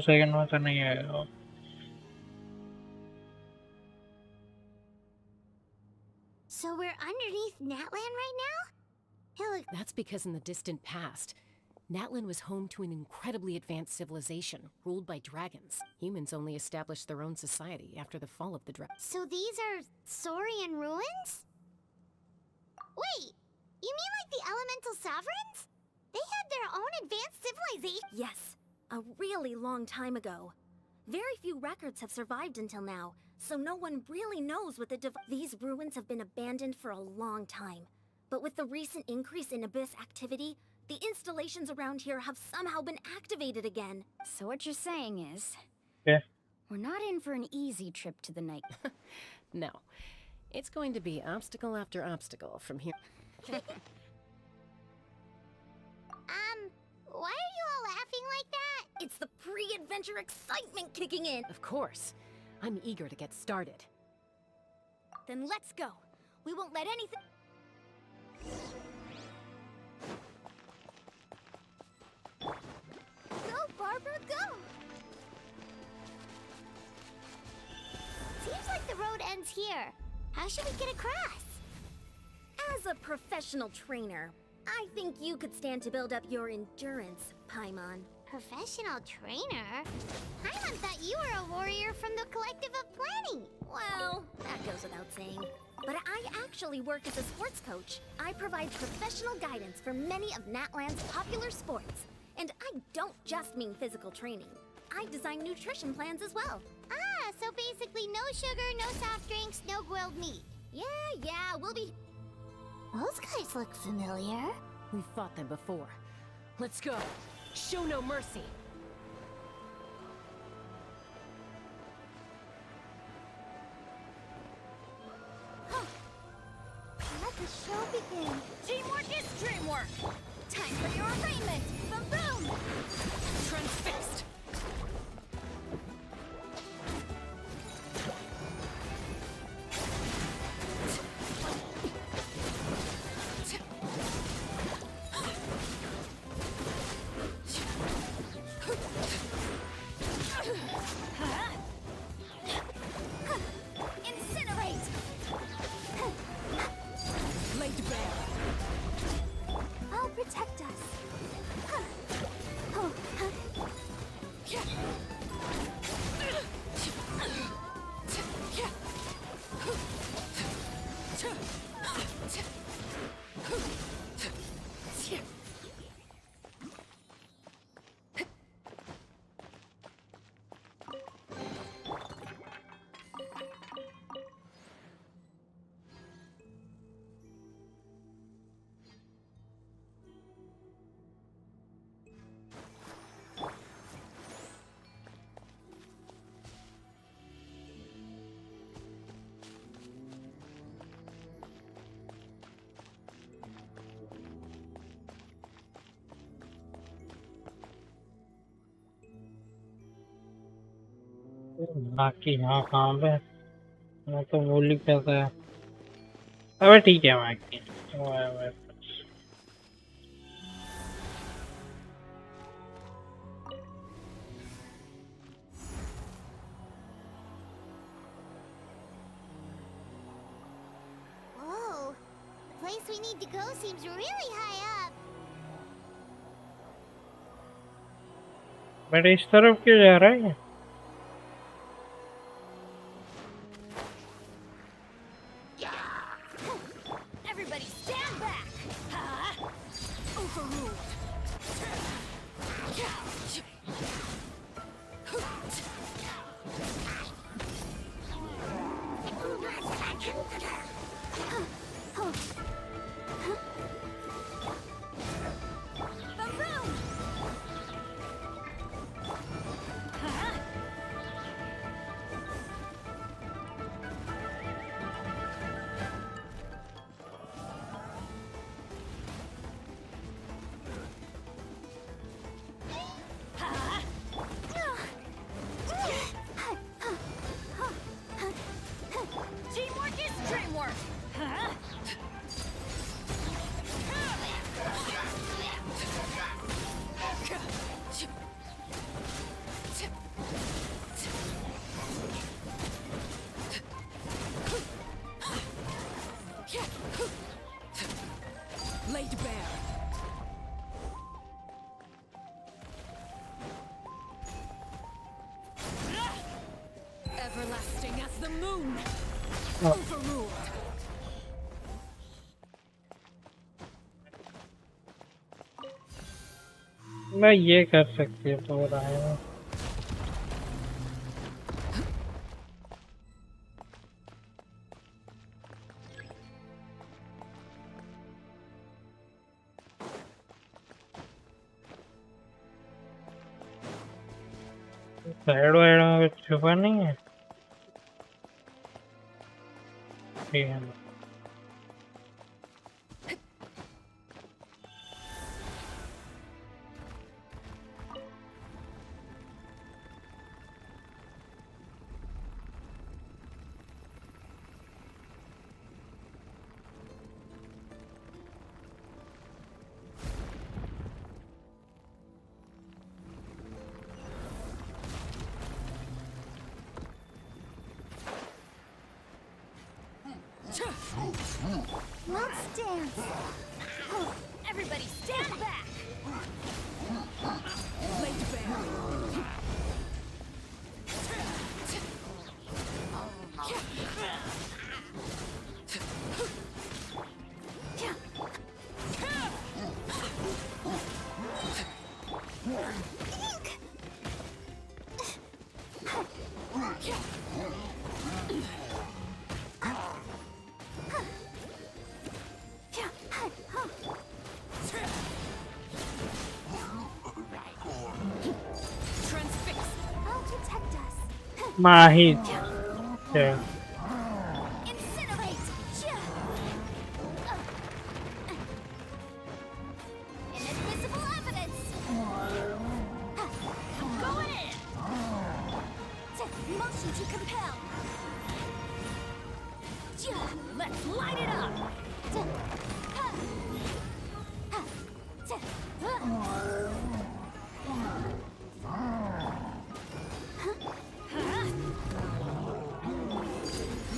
सेकंड में तो नहीं आएगा। So we're underneath Natlan right now? That's because in the distant past, Natlan was home to an incredibly advanced civilization ruled by dragons. Humans only established their own society after the fall of the dragons. So these are Saurian ruins? Wait, you mean like the elemental sovereigns? They had their own advanced civilization? Yes, a really long time ago. Very few records have survived until now, so no one really knows what These ruins have been abandoned for a long time. But with the recent increase in Abyss activity, the installations around here have somehow been activated again. So what you're saying is... Yeah. We're not in for an easy trip to the night. No. It's going to be obstacle after obstacle from here. Why are you all laughing like that? It's the pre-adventure excitement kicking in. Of course. I'm eager to get started. Then let's go. We won't let anything... Go, Barbara, go! Seems like the road ends here. How should we get across? As a professional trainer, I think you could stand to build up your endurance, Paimon. Professional trainer? Paimon thought you were a warrior from the Collective of Planning. Well, that goes without saying. But I actually work as a sports coach. I provide professional guidance for many of Natlan's popular sports. And I don't just mean physical training. I design nutrition plans as well. Ah, so basically no sugar, no soft drinks, no grilled meat. Yeah, we'll be... Those guys look familiar. We've fought them before. Let's go. Show no mercy. Let the show begin. Teamwork is dreamwork! Time for your arraignment! Boom boom! Transfixed. Incinerate! Laid bare. I'll protect us. बाकी यहाँ कहाँ पे मैं तो भूल ही कैसा है अबे ठीक है मैं Whoa, the place we need to go seems really high up. But इस तरफ क्यों जा रहा है Everybody stand back! Overruled! Teamwork is dreamwork! Laid bare. Everlasting as the moon. Overruled. मैं ये कर सकती हूँ तो रहा है साइड वाइड में कुछ छुपा नहीं है। ठीक है। Let's dance. Everybody stand back! Late bear. I'll protect us. माही है। Incinerate. Inadmissible evidence. Going in! Motion to compel. Let's light it up!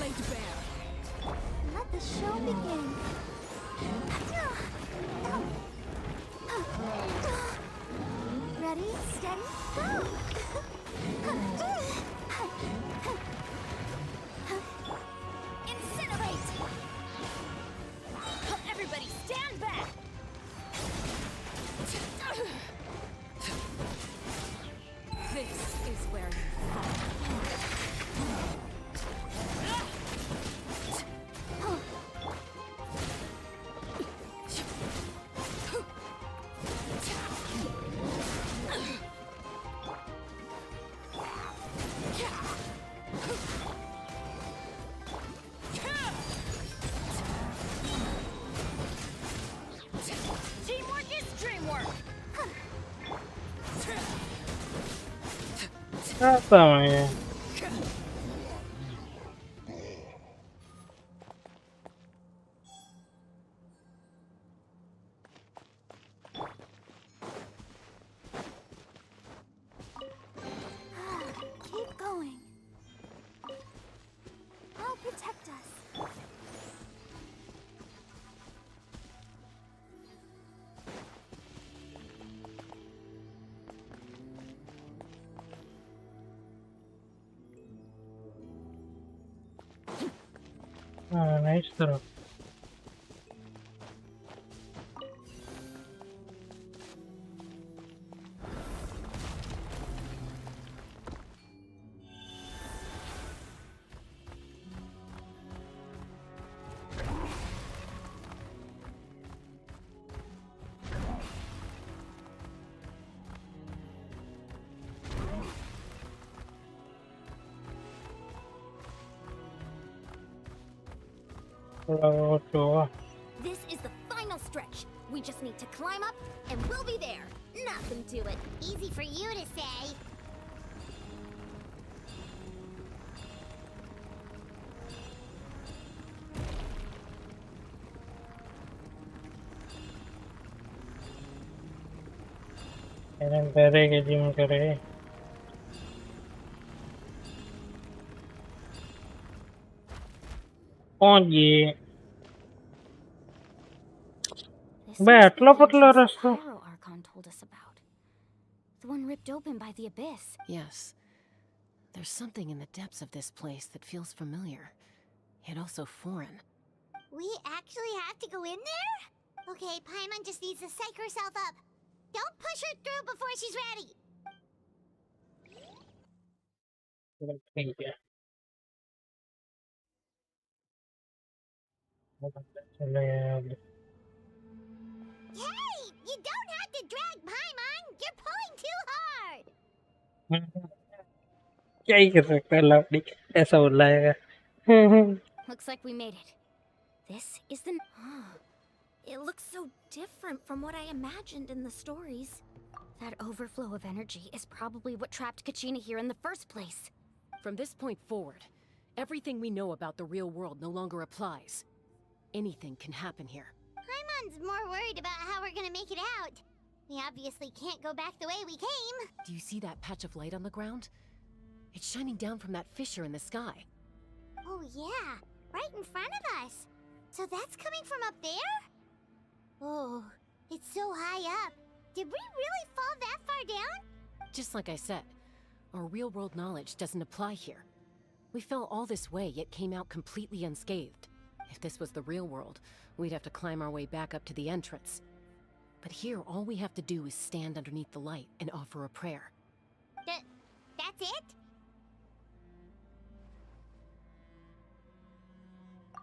Late bear. Let the show begin. Ready, steady, go! Incinerate! Everybody stand back! This is where you fall. Teamwork is dreamwork! क्या समझ है? Keep going. I'll protect us. हाँ, नहीं इस तरफ। थोड़ा बहुत होगा। This is the final stretch. We just need to climb up, and we'll be there. Nothing to it. Easy for you to say. करे के जिम करे। कौन ये? This bay must be Atla the पटला entrance the रास्ता। Pyro Archon told us about. The one ripped open by the abyss. Yes. There's something in the depths of this place that feels familiar, yet also foreign. We actually have to go in there? Okay, Paimon just needs to psych herself up. Don't push her through before she's ready. ठीक है। चले गए। Hey, you don't have to drag Paimon. You're pulling too hard. क्या ही कर सकता है lovely ऐसा हो जाएगा Looks like we made it. This is the... It looks so different from what I imagined in the stories. That overflow of energy is probably what trapped Kachina here in the first place. From this point forward, everything we know about the real world no longer applies. Anything can happen here. Paimon's more worried about how we're gonna make it out. We obviously can't go back the way we came. Do you see that patch of light on the ground? It's shining down from that fissure in the sky. Oh yeah, right in front of us. So that's coming from up there? Oh, it's so high up. Did we really fall that far down? Just like I said, our real-world knowledge doesn't apply here. We fell all this way, yet came out completely unscathed. If this was the real world, we'd have to climb our way back up to the entrance. But here, all we have to do is stand underneath the light and offer a prayer. That's it?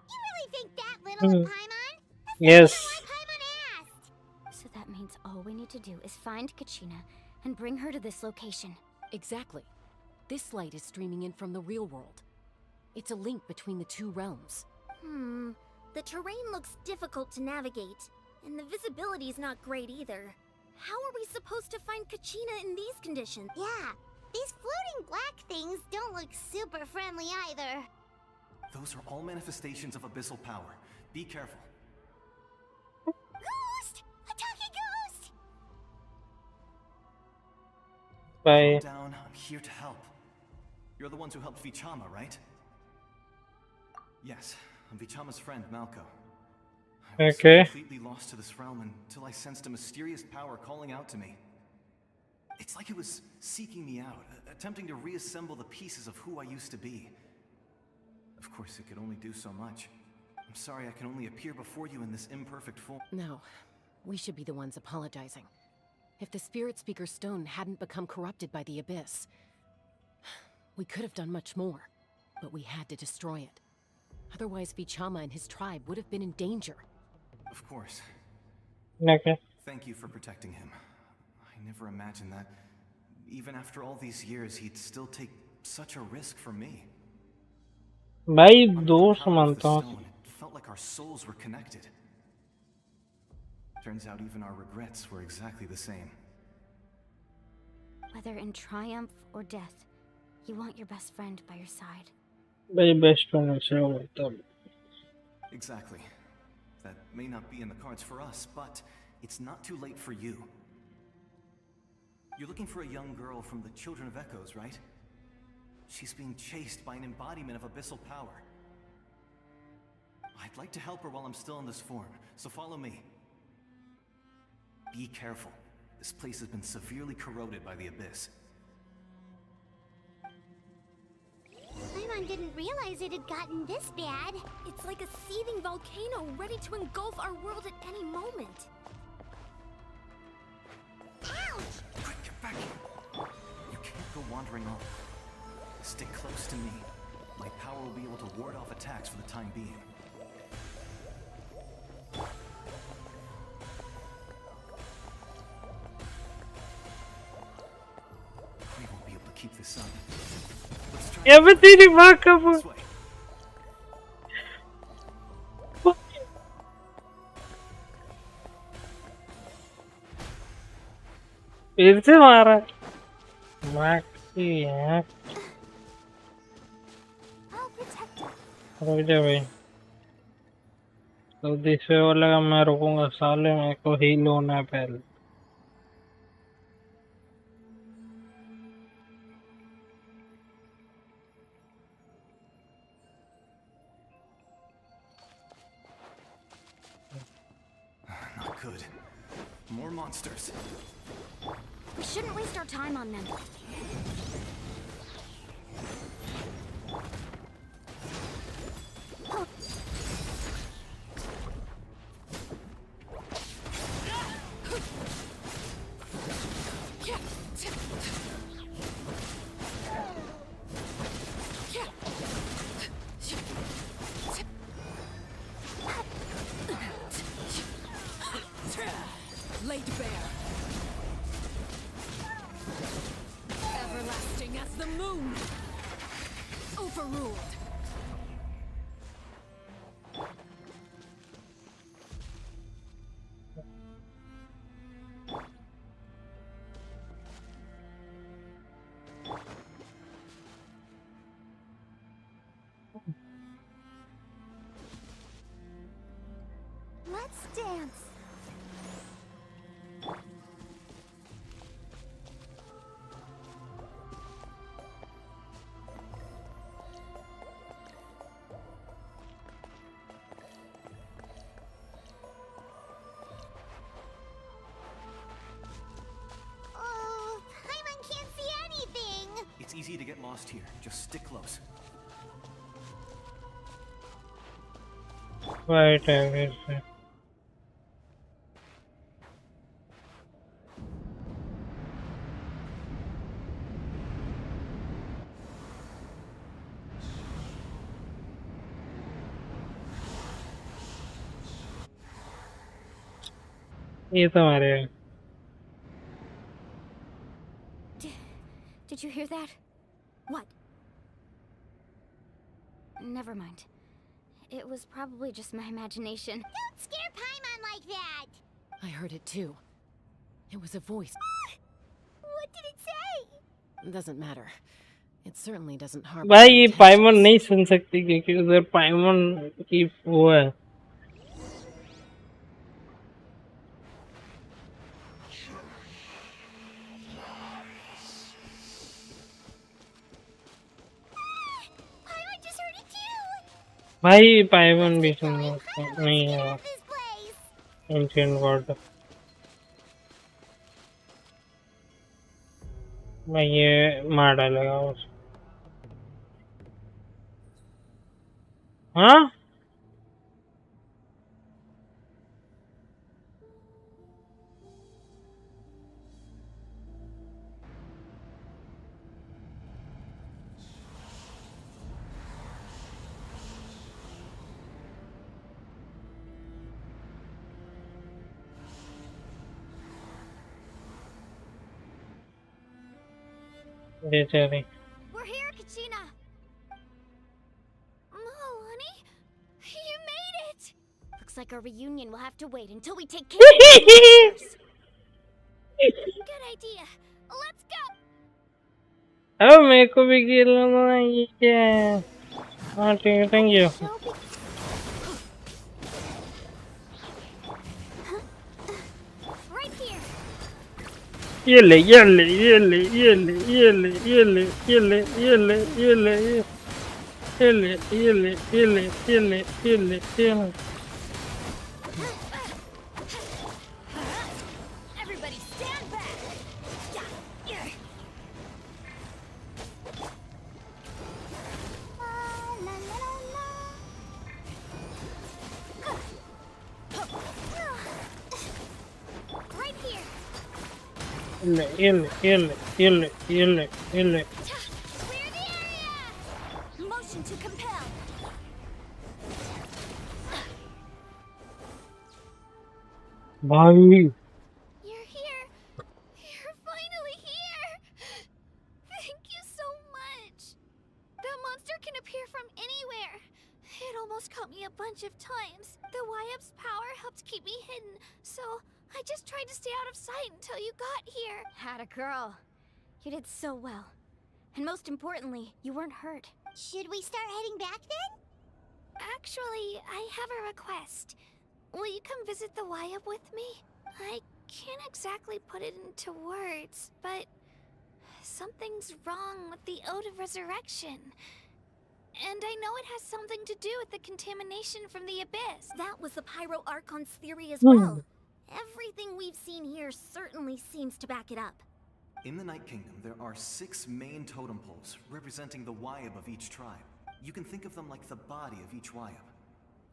You really think that little of Paimon? Yes. Why Paimon asked? So that means all we need to do is find Kachina and bring her to this location. Exactly. This light is streaming in from the real world. It's a link between the two realms. The terrain looks difficult to navigate, and the visibility's not great either. How are we supposed to find Kachina in these conditions? Yeah, these floating black things don't look super friendly either. Those are all manifestations of abyssal power. Be careful. Ghost! A talking ghost! Bye. Calm down, I'm here to help. You're the ones who helped Vichama, right? Yes, I'm Vichama's friend, Malco. I was completely lost to this realm until I sensed a mysterious power calling out to me. It's like it was seeking me out, attempting to reassemble the pieces of who I used to be. Of course, it could only do so much. I'm sorry I can only appear before you in this imperfect form. No, we should be the ones apologizing. If the Spirit Speaker's stone hadn't become corrupted by the Abyss, we could have done much more, but we had to destroy it. Otherwise, Vichama and his tribe would have been in danger. Of course. Okay. Thank you for protecting him. I never imagined that, even after all these years, he'd still take such a risk for me. भाई दोस्त मानता हूँ. It felt like our souls were connected. Turns out even our regrets were exactly the same. Whether in triumph or death, you want your best friend by your side. भाई best friend से होता. Exactly. That may not be in the cards for us, but it's not too late for you. You're looking for a young girl from the Children of Echoes, right? She's being chased by an embodiment of abyssal power. I'd like to help her while I'm still in this form, so follow me. Be careful. This place has been severely corroded by the Abyss. Paimon didn't realize it had gotten this bad. It's like a seething volcano ready to engulf our world at any moment. Ouch! Quick, get back here! You can't go wandering off. Stick close to me. My power will be able to ward off attacks for the time being. We won't be able to keep this up. Let's try Everything remarkable. this way. फिर से मारा. मारती है. I'll protect her. रुक जा भाई. तो दूसरे वाले का मैं रुकूंगा साले मेरे को हील होना है पहले. Not good. More monsters. We shouldn't waste our time on them. Laid bare. Everlasting as the moon. Overruled. Let's dance. Oh, Paimon can't see anything. It's easy to get lost here. Just stick close. Right, everything. ये तो हमारे Did you hear that? What? Never mind. It was probably just my imagination. Don't scare Paimon like that. I heard it too. It was a voice. What did it say? Doesn't matter. It certainly doesn't harbor. भाई ये ill पाइमन intentions. नहीं सुन सकती क्योंकि उधर पाइमन की वो है Paimon just heard it too. भाई पाइमन भी सुन सकता नहीं है Out of this place. Ancient word भाई ये मार डालेगा उस हाँ बेचारी We're here, Kachina. Oh, honey, you made it. Looks like our reunion will have to wait until we take care of the monsters. Good idea. Let's go. अब मेरे को भी खेलना है ये क्या है हाँ ठीक है थैंक यू Right here. ये ले ये ले ये ले ये ले ये ले ये ले ये ले ये ले ये ले ये ले ये ले ये ले ये ले ये ले ये ले Everybody stand back. Yeah. La la la la. Right here. ये ले ये ले ये ले ये ले ये ले Clear the area. Motion to compel. भाई You're here. You're finally here. Thank you so much. That monster can appear from anywhere. It almost caught me a bunch of times. The YF's power helped keep me hidden, so I just tried to stay out of sight until you got here. Had a girl. You did so well. And most importantly, you weren't hurt. Should we start heading back then? Actually, I have a request. Will you come visit the YF with me? I can't exactly put it into words, but something's wrong with the Ode of Resurrection. And I know it has something to do with the contamination from the Abyss. That was the Pyro Archon's theory as well. Everything we've seen here certainly seems to back it up. In the Night Kingdom, there are 6 main totem poles representing the Wyab of each tribe. You can think of them like the body of each Wyab.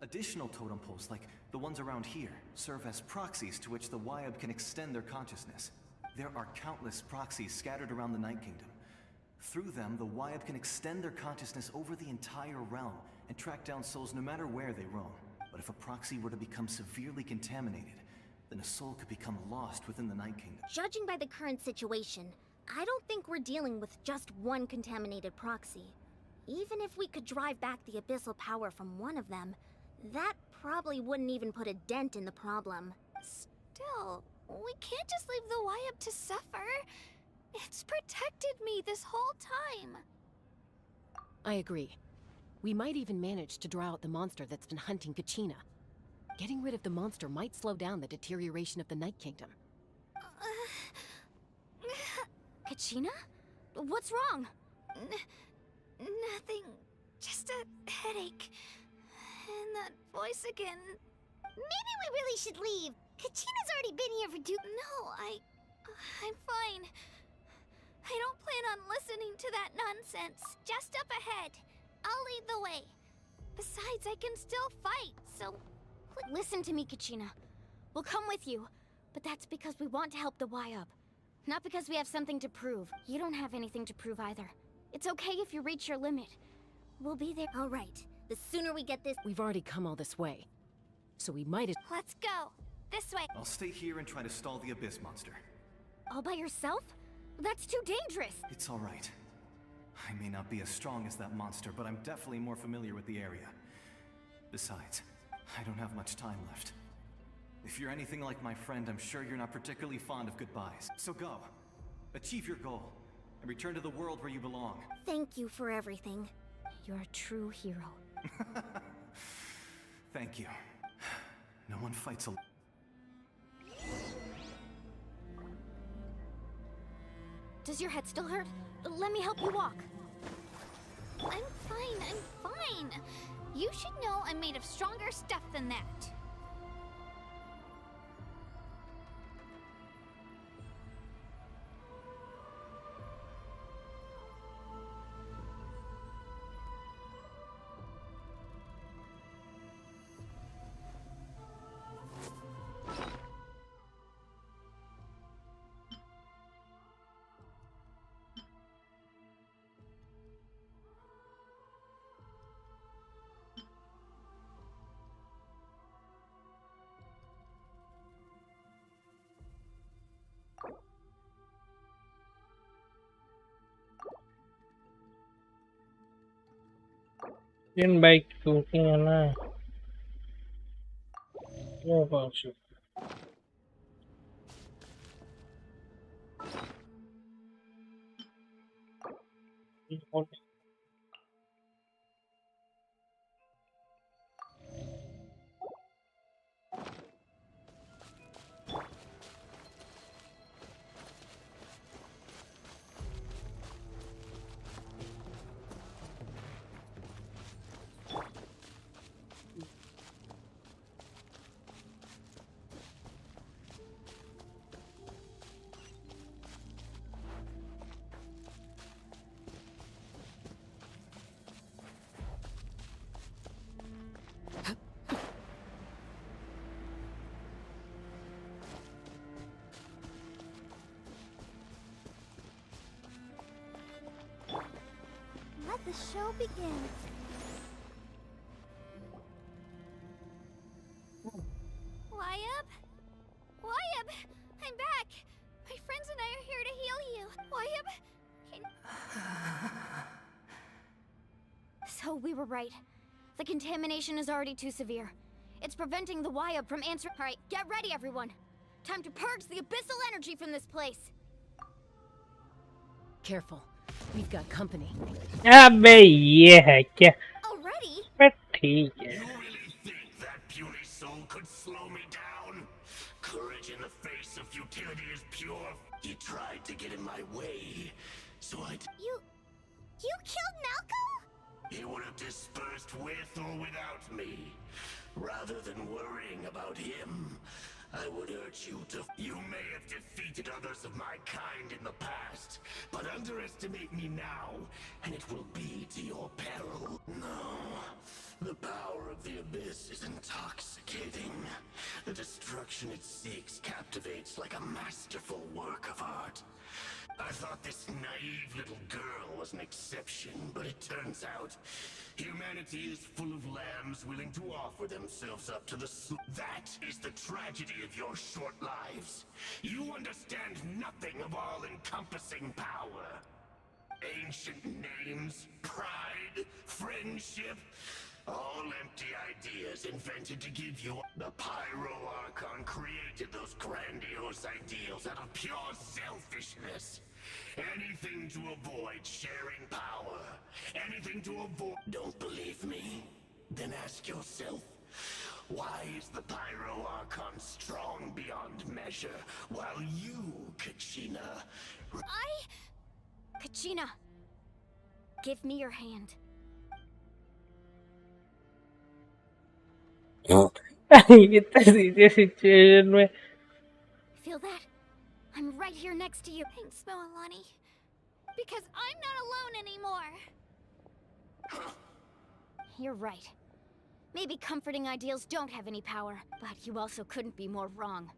Additional totem poles, like the ones around here, serve as proxies to which the Wyab can extend their consciousness. There are countless proxies scattered around the Night Kingdom. Through them, the Wyab can extend their consciousness over the entire realm and track down souls no matter where they roam. But if a proxy were to become severely contaminated, then a soul could become lost within the Night Kingdom. Judging by the current situation, I don't think we're dealing with just one contaminated proxy. Even if we could drive back the abyssal power from one of them, that probably wouldn't even put a dent in the problem. Still, we can't just leave the Wyup to suffer. It's protected me this whole time. I agree. We might even manage to draw out the monster that's been hunting Kachina. Getting rid of the monster might slow down the deterioration of the Night Kingdom. Kachina? What's wrong? Nothing. Just a headache. And that voice again. Maybe we really should leave. Kachina's already been here for 2. No, I'm fine. I don't plan on listening to that nonsense. Just up ahead. I'll lead the way. Besides, I can still fight, so... Listen to me, Kachina. We'll come with you, but that's because we want to help the Wyup. Not because we have something to prove. You don't have anything to prove either. It's okay if you reach your limit. We'll be there. All right. The sooner we get this... We've already come all this way, so we might as... Let's go. This way. I'll stay here and try to stall the Abyss monster. All by yourself? That's too dangerous. It's all right. I may not be as strong as that monster, but I'm definitely more familiar with the area. Besides, I don't have much time left. If you're anything like my friend, I'm sure you're not particularly fond of goodbyes. So go. Achieve your goal. And return to the world where you belong. Thank you for everything. You're a true hero. Thank you. No one fights alone. Does your head still hurt? Let me help you walk. I'm fine. You should know I'm made of stronger stuff than that. Yan baik cooking na. Ano ba siya? Let the show begin. Wyup? Wyup! I'm back! My friends and I are here to heal you. Wyup, So we were right. The contamination is already too severe. It's preventing the Wyup from answering. Alright, get ready everyone! Time to purge the abyssal energy from this place! Careful. We've got company. अबे ये है क्या? already? बस ठीक है. You really think that puny soul could slow me down? Courage in the face of futility is pure. He tried to get in my way, so You killed Malcolm? He would have dispersed with or without me. Rather than worrying about him, I would urge you to... You may have defeated others of my kind in the past, but underestimate me now, and it will be to your peril. No, the power of the Abyss is intoxicating. The destruction it seeks captivates like a masterful work of art. I thought this naive little girl was an exception, but it turns out humanity is full of lambs willing to offer themselves up to the That is the tragedy of your short lives. You understand nothing of all-encompassing power. Ancient names, pride, friendship, all empty ideas invented to give you. The Pyro Archon created those grandiose ideals out of pure selfishness. Anything to avoid sharing power. Anything to avoid. Don't believe me? Then ask yourself, why is the Pyro Archon strong beyond measure, while you, Kachina... Kachina, give me your hand. इतना serious situation में Feel that? I'm right here next to you. Thanks, Moalani. Because I'm not alone anymore. You're right. Maybe comforting ideals don't have any power, but you also couldn't be more wrong.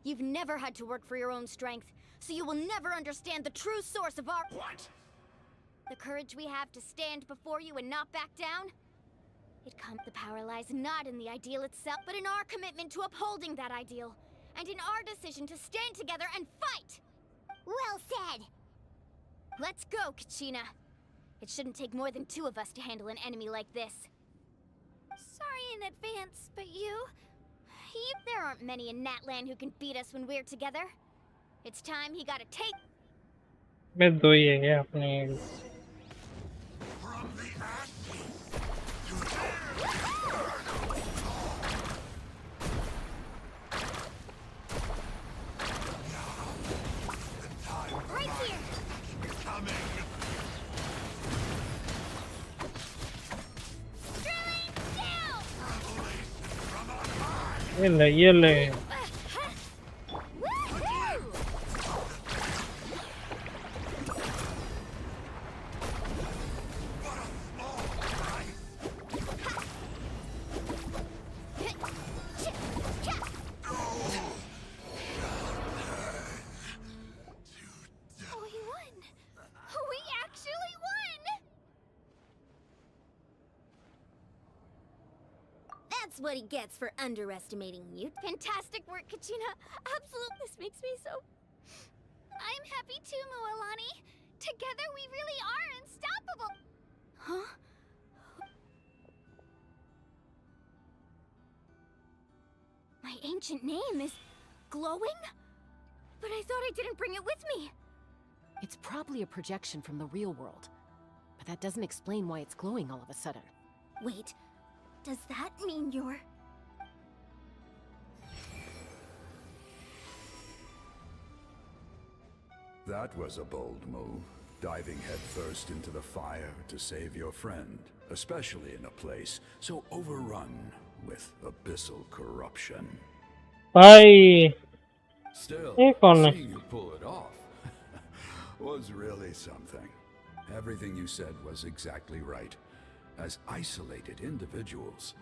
You've never had to work for your own strength, so you will never understand the true source of our— What? The courage we have to stand before you and not back down? The power lies not in the ideal itself, but in our commitment to upholding that ideal, and in our decision to stand together and fight! Well said! Let's go, Kachina. It shouldn't take more than 2 of us to handle an enemy like this. Sorry in advance, but There aren't many in Natlan who can beat us when we're together. It's time he got a take. मैं दो ही है क्या अपने right here. ये ले We won. We actually won. That's what he gets for underestimating you. Fantastic work, Kachina. Absolutely, this makes me so... I'm happy too, Moalani. Together we really are unstoppable. Huh? My ancient name is glowing? But I thought I didn't bring it with me. It's probably a projection from the real world. But that doesn't explain why it's glowing all of a sudden. Wait, does that mean you're... That was a bold move, diving headfirst into the fire to save your friend, especially in a place so overrun with abyssal corruption. भाई Still, ये कौन है seeing you pull it off was really something. Everything you said was exactly right. As isolated individuals,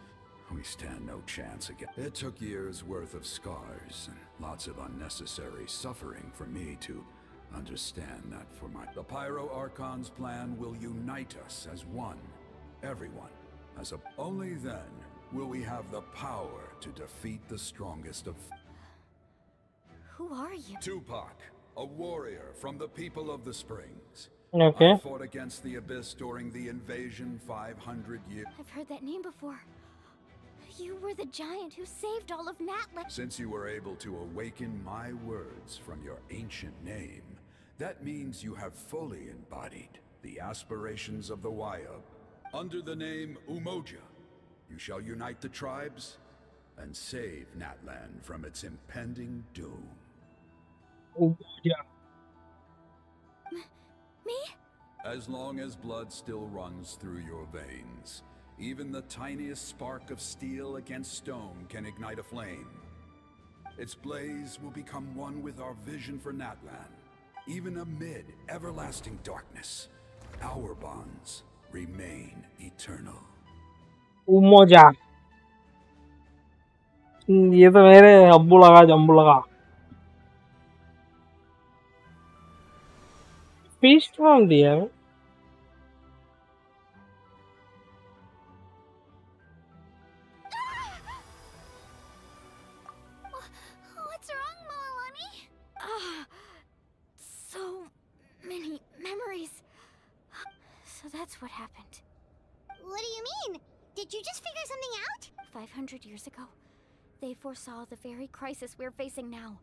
we stand no chance again. It took years' worth of scars and lots of unnecessary suffering for me to understand that for my... The Pyro Archon's plan will unite us as one. Everyone. As a... Only then will we have the power to defeat the strongest of... Who are you? Tupac, a warrior from the people of the Springs. Okay. I fought against the Abyss during the invasion 500 years. I've heard that name before. You were the giant who saved all of Natlan. Since you were able to awaken my words from your ancient name, that means you have fully embodied the aspirations of the Wayab. Under the name Umoja, you shall unite the tribes and save Natlan from its impending doom. Yeah. Me? As long as blood still runs through your veins, even the tiniest spark of steel against stone can ignite a flame. Its blaze will become one with our vision for Natlan. Even amid everlasting darkness, our bonds remain eternal. उमोजा ये तो मेरे अब्बू लगा जम्बू लगा feast form दिया है What's wrong, Moalani? So many memories. that's what happened. What do you mean? Did you just figure something out? 500 years ago, they foresaw the very crisis we're facing now.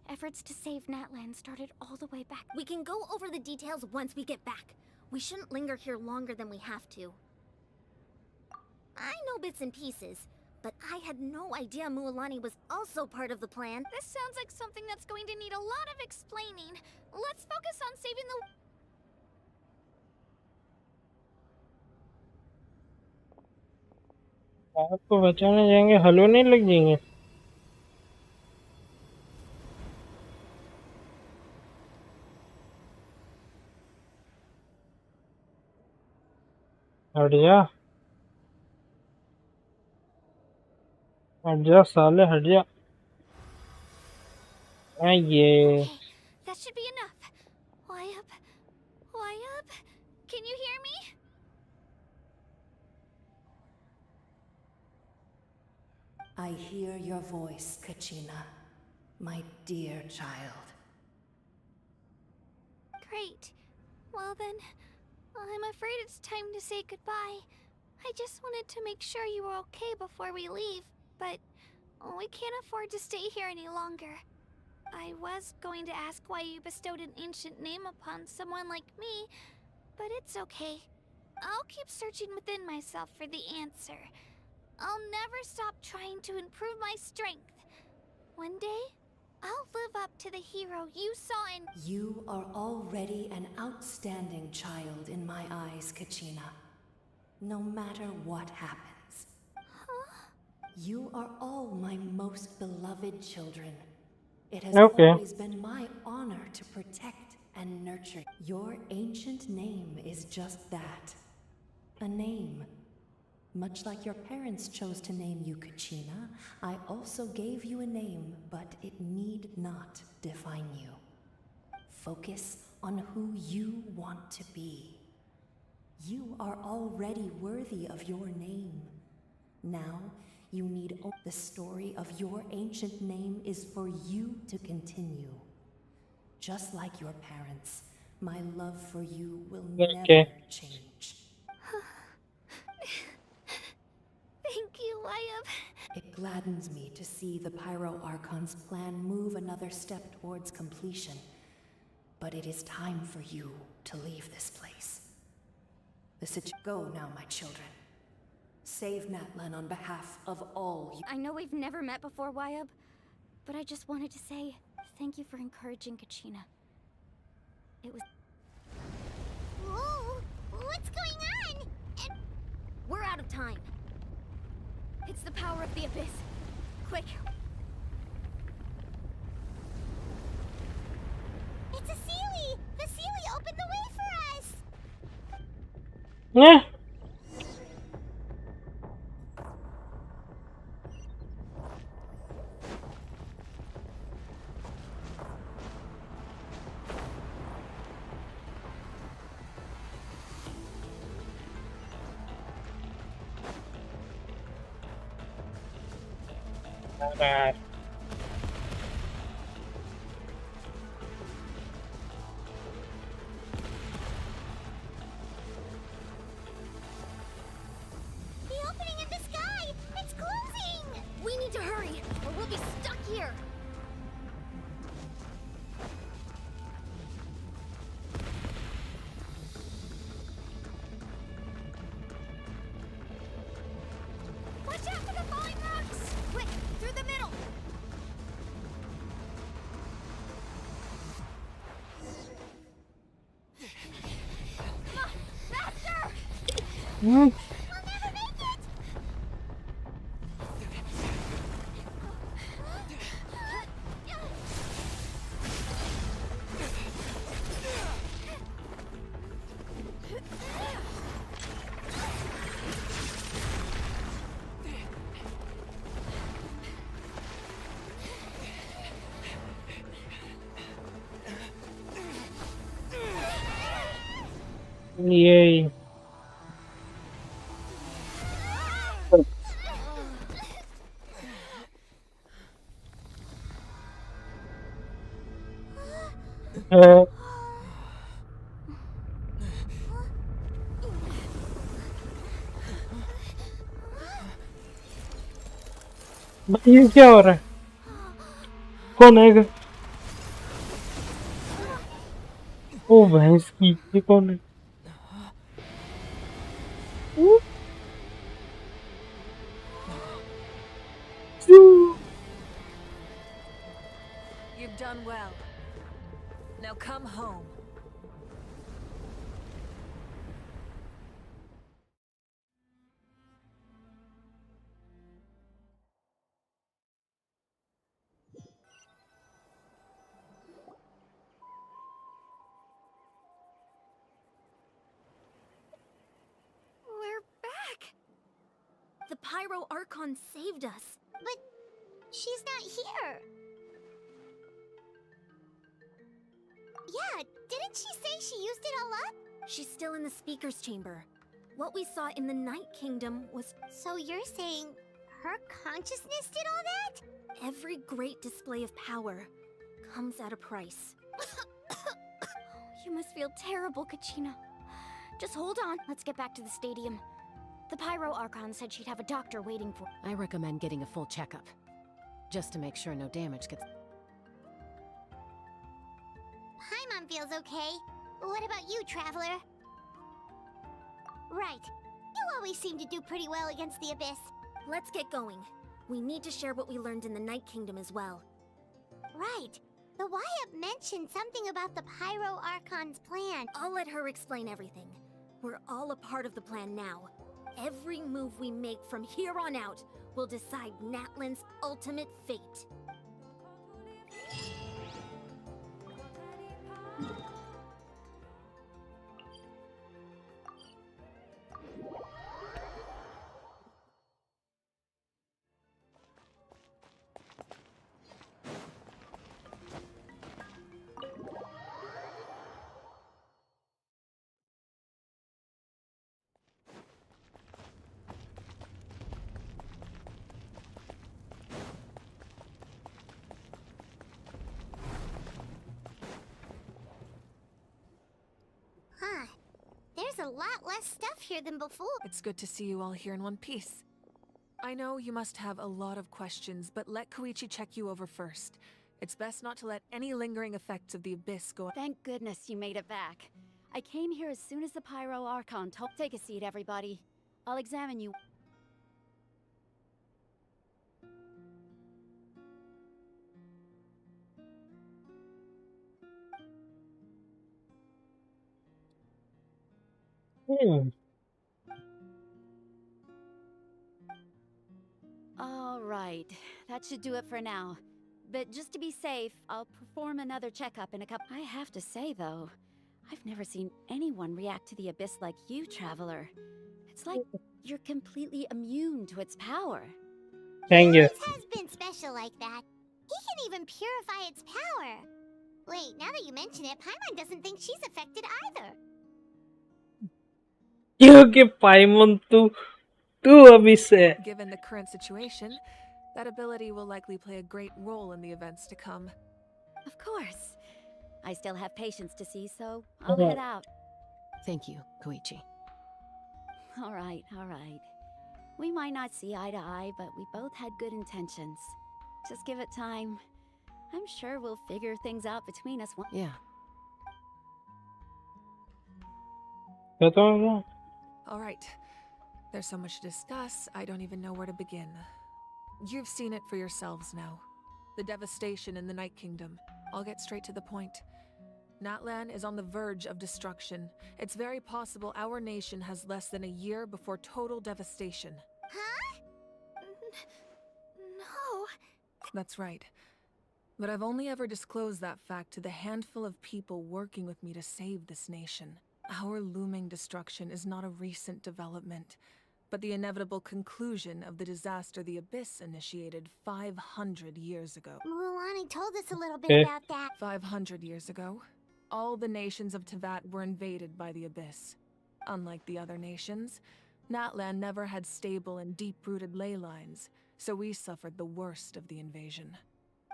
Efforts to save Natlan started all the way back. We can go over the details once we get back. We shouldn't linger here longer than we have to. I know bits and pieces, but I had no idea Mualani was also part of the plan. This sounds like something that's going to need a lot of explaining. Let's focus on saving the... आपको बचाने जाएंगे hello नहीं लग जाएंगे हट जा साले हट जा ये That should be enough. Why up? Why up? Can you hear me? I hear your voice, Kachina, my dear child. Great. Well then, I'm afraid it's time to say goodbye. I just wanted to make sure you were okay before we leave, but we can't afford to stay here any longer. I was going to ask why you bestowed an ancient name upon someone like me, but it's okay. I'll keep searching within myself for the answer. I'll never stop trying to improve my strength. One day, I'll live up to the hero you saw in... You are already an outstanding child in my eyes, Kachina. No matter what happens. Huh? You are all my most beloved children. It has Okay. always been my honor to protect and nurture. Your ancient name is just that. A name. Much like your parents chose to name you Kachina, I also gave you a name, but it need not define you. Focus on who you want to be. You are already worthy of your name. Now, you need the story of your ancient name is for you to continue. Just like your parents, my love for you will never change. Thank you, Wayab. It gladdens me to see the Pyro Archon's plan move another step towards completion. But it is time for you to leave this place. Go now, my children. Save Natlan on behalf of all you. I know we've never met before, Wayab, but I just wanted to say thank you for encouraging Kachina. It was... Whoa! What's going on? And we're out of time. It's the power of the Abyss. Quick. It's a Sealy! The Sealy opened the way for us! Yeah. Alright. The opening in the sky! It's closing! We need to hurry, or we'll be stuck here. Watch out for the falling rocks! Quick, through the middle! Come on, faster! Hmm. We'll never make it! Yay. भाई ये क्या हो रहा है? कौन आएगा? ओ भैंस की, ये कौन है? You've done well. Now come home. We're back! The Pyro Archon saved us. But she's not here. Yeah, didn't she say she used it all up? She's still in the speaker's chamber. What we saw in the Night Kingdom was... So you're saying her consciousness did all that? Every great display of power comes at a price. You must feel terrible, Kachina. Just hold on. Let's get back to the stadium. The Pyro Archon said she'd have a doctor waiting for... I recommend getting a full checkup, just to make sure no damage gets... Paimon feels okay. What about you, Traveler? Right. You always seem to do pretty well against the Abyss. Let's get going. We need to share what we learned in the Night Kingdom as well. Right. The Wyatt mentioned something about the Pyro Archon's plan. I'll let her explain everything. We're all a part of the plan now. Every move we make from here on out will decide Natlan's ultimate fate. Huh. There's a lot less stuff here than before. It's good to see you all here in one piece. I know you must have a lot of questions, but let Koichi check you over first. It's best not to let any lingering effects of the Abyss go. Thank goodness you made it back. I came here as soon as the Pyro Archon told. Take a seat, everybody. I'll examine you. All right, that should do it for now. But just to be safe, I'll perform another checkup in a couple. I have to say, though, I've never seen anyone react to the Abyss like you, Traveler. It's like you're completely immune to its power. Thank you. It has been special like that. He can even purify its power. Wait, now that you mention it, Paimon doesn't think she's affected either. क्योंकि पाइमन तू अभी से Given the current situation, that ability will likely play a great role in the events to come. Of course. I still have patients to see, so I'll head out. Thank you, Koichi. All right, all right. We might not see eye to eye, but we both had good intentions. Just give it time. I'm sure we'll figure things out between us. Yeah. All right. There's so much to discuss, I don't even know where to begin. You've seen it for yourselves now. The devastation in the Night Kingdom. I'll get straight to the point. Natlan is on the verge of destruction. It's very possible our nation has less than a year before total devastation. Huh? No. That's right. But I've only ever disclosed that fact to the handful of people working with me to save this nation. Our looming destruction is not a recent development, but the inevitable conclusion of the disaster the Abyss initiated 500 years ago. Mulan told us a little bit about that. 500 years ago, all the nations of Teyvat were invaded by the Abyss. Unlike the other nations, Natlan never had stable and deep-rooted ley lines, so we suffered the worst of the invasion.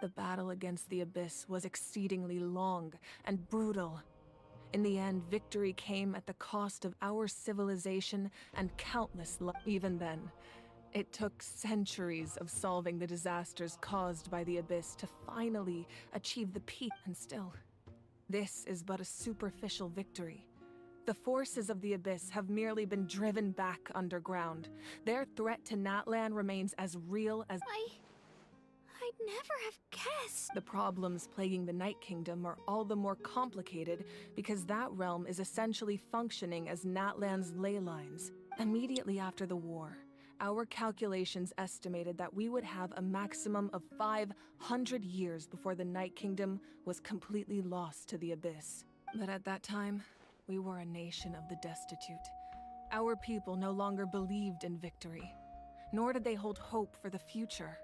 The battle against the Abyss was exceedingly long and brutal. In the end, victory came at the cost of our civilization and countless lives. Even then, It took centuries of solving the disasters caused by the Abyss to finally achieve the peak, and still, this is but a superficial victory. The forces of the Abyss have merely been driven back underground. Their threat to Natlan remains as real as— I'd never have guessed. The problems plaguing the Night Kingdom are all the more complicated because that realm is essentially functioning as Natlan's ley lines. Immediately after the war, our calculations estimated that we would have a maximum of 500 years before the Night Kingdom was completely lost to the Abyss. But at that time, we were a nation of the destitute. Our people no longer believed in victory, nor did they hold hope for the future.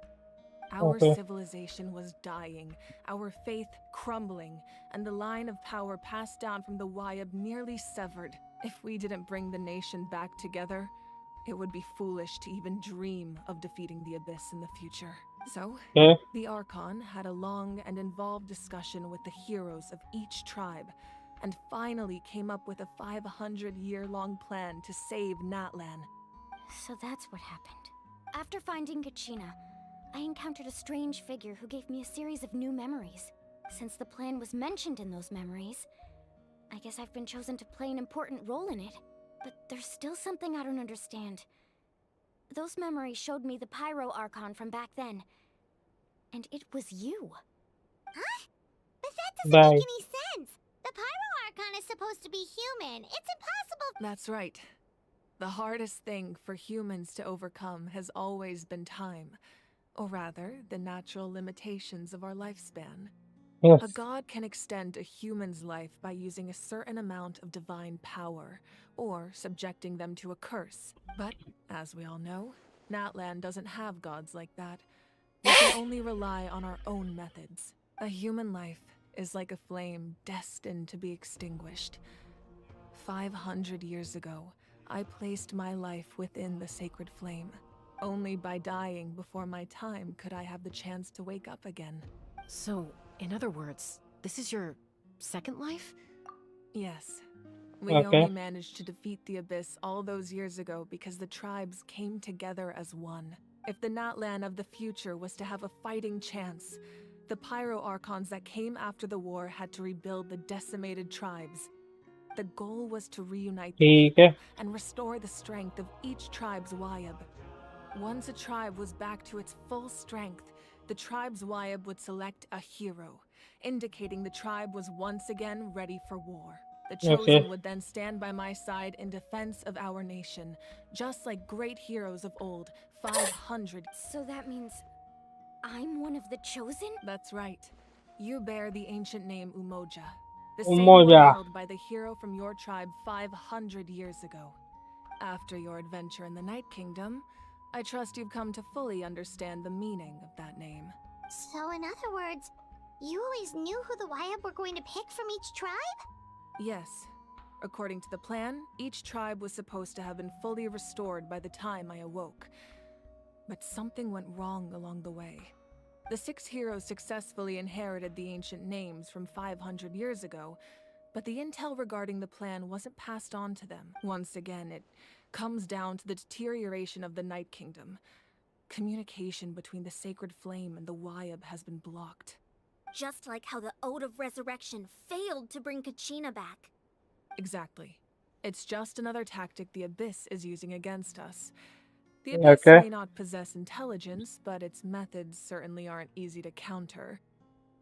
Our civilization was dying, our faith crumbling, and the line of power passed down from the Wayab nearly severed. If we didn't bring the nation back together, it would be foolish to even dream of defeating the Abyss in the future. So, the Archon had a long and involved discussion with the heroes of each tribe, and finally came up with a 500-year-long plan to save Natlan. So that's what happened. After finding Kachina, I encountered a strange figure who gave me a series of new memories. Since the plan was mentioned in those memories, I guess I've been chosen to play an important role in it. But there's still something I don't understand. Those memories showed me the Pyro Archon from back then. And it was you. Huh? But that doesn't make any sense. The Pyro Archon is supposed to be human. It's impossible. That's right. The hardest thing for humans to overcome has always been time. Or rather, the natural limitations of our lifespan. Yes. A god can extend a human's life by using a certain amount of divine power, or subjecting them to a curse. But, as we all know, Natlan doesn't have gods like that. We can only rely on our own methods. A human life is like a flame destined to be extinguished. 500 years ago, I placed my life within the sacred flame. Only by dying before my time could I have the chance to wake up again. So, in other words, this is your second life? Yes. We only managed to defeat the Abyss all those years ago because the tribes came together as one. If the Natlan of the future was to have a fighting chance, the Pyro Archons that came after the war had to rebuild the decimated tribes. The goal was to reunite the people and restore the strength of each tribe's Wayab. Once a tribe was back to its full strength, the tribe's Wayab would select a hero, indicating the tribe was once again ready for war. The Chosen would then stand by my side in defense of our nation, just like great heroes of old, 500. So that means I'm one of the Chosen? That's right. You bear the ancient name Umoja, the same one held by the hero from your tribe 500 years ago. After your adventure in the Night Kingdom, I trust you've come to fully understand the meaning of that name. So in other words, you always knew who the Wayab were going to pick from each tribe? Yes. According to the plan, each tribe was supposed to have been fully restored by the time I awoke. But something went wrong along the way. The 6 heroes successfully inherited the ancient names from 500 years ago, but the intel regarding the plan wasn't passed on to them. Once again, it comes down to the deterioration of the Night Kingdom. Communication between the Sacred Flame and the Wayab has been blocked. Just like how the Ode of Resurrection failed to bring Kachina back. Exactly. It's just another tactic the Abyss is using against us. The Abyss may not possess intelligence, but its methods certainly aren't easy to counter.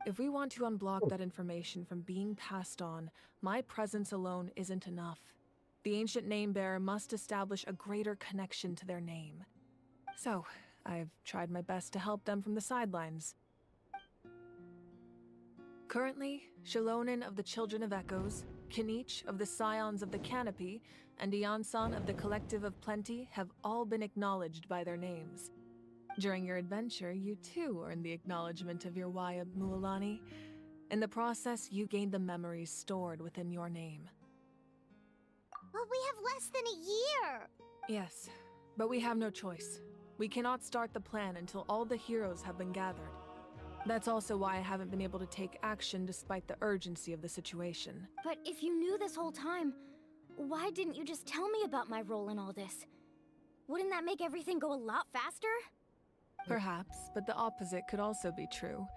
If we want to unblock that information from being passed on, my presence alone isn't enough. The ancient name-bearer must establish a greater connection to their name. So, I've tried my best to help them from the sidelines. Currently, Shalonin of the Children of Echoes, Kinich of the Scions of the Canopy, and Iansan of the Collective of Plenty have all been acknowledged by their names. During your adventure, you too earned the acknowledgement of your Wayab, Mualani. In the process, you gained the memories stored within your name. Well, we have less than a year! Yes, but we have no choice. We cannot start the plan until all the heroes have been gathered. That's also why I haven't been able to take action despite the urgency of the situation. But if you knew this whole time, why didn't you just tell me about my role in all this? Wouldn't that make everything go a lot faster? Perhaps, but the opposite could also be true.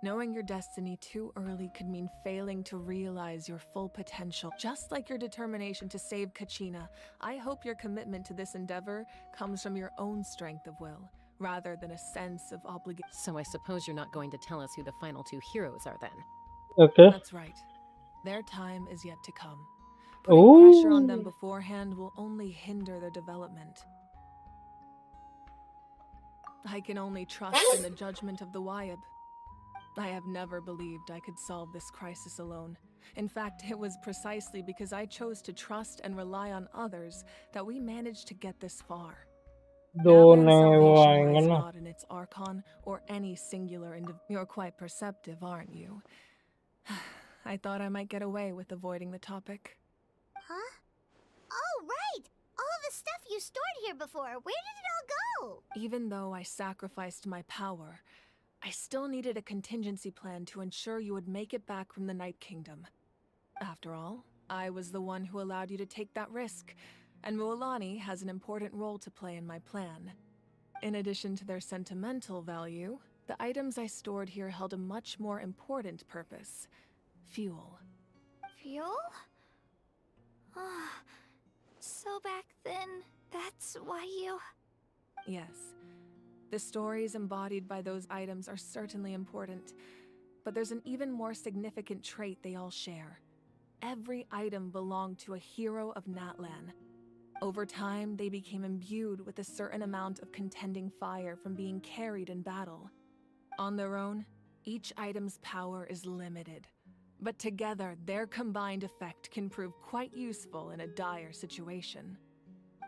Knowing your destiny too early could mean failing to realize your full potential. Just like your determination to save Kachina, I hope your commitment to this endeavor comes from your own strength of will, rather than a sense of obligation. So I suppose you're not going to tell us who the final two heroes are then? Okay. That's right. Their time is yet to come. Putting pressure on them beforehand will only hinder their development. I can only trust in the judgment of the Wyab. I have never believed I could solve this crisis alone. In fact, it was precisely because I chose to trust and rely on others that we managed to get this far. Natlan's salvation lies not in its Archon or any singular individual. You're quite perceptive, aren't you? I thought I might get away with avoiding the topic. Huh? Oh, right! All the stuff you stored here before, where did it all go? Even though I sacrificed my power, I still needed a contingency plan to ensure you would make it back from the Night Kingdom. After all, I was the one who allowed you to take that risk, and Mualani has an important role to play in my plan. In addition to their sentimental value, the items I stored here held a much more important purpose: fuel. Fuel? So back then, that's why you... Yes. The stories embodied by those items are certainly important, but there's an even more significant trait they all share. Every item belonged to a hero of Natlan. Over time, they became imbued with a certain amount of contending fire from being carried in battle. On their own, each item's power is limited, but together, their combined effect can prove quite useful in a dire situation.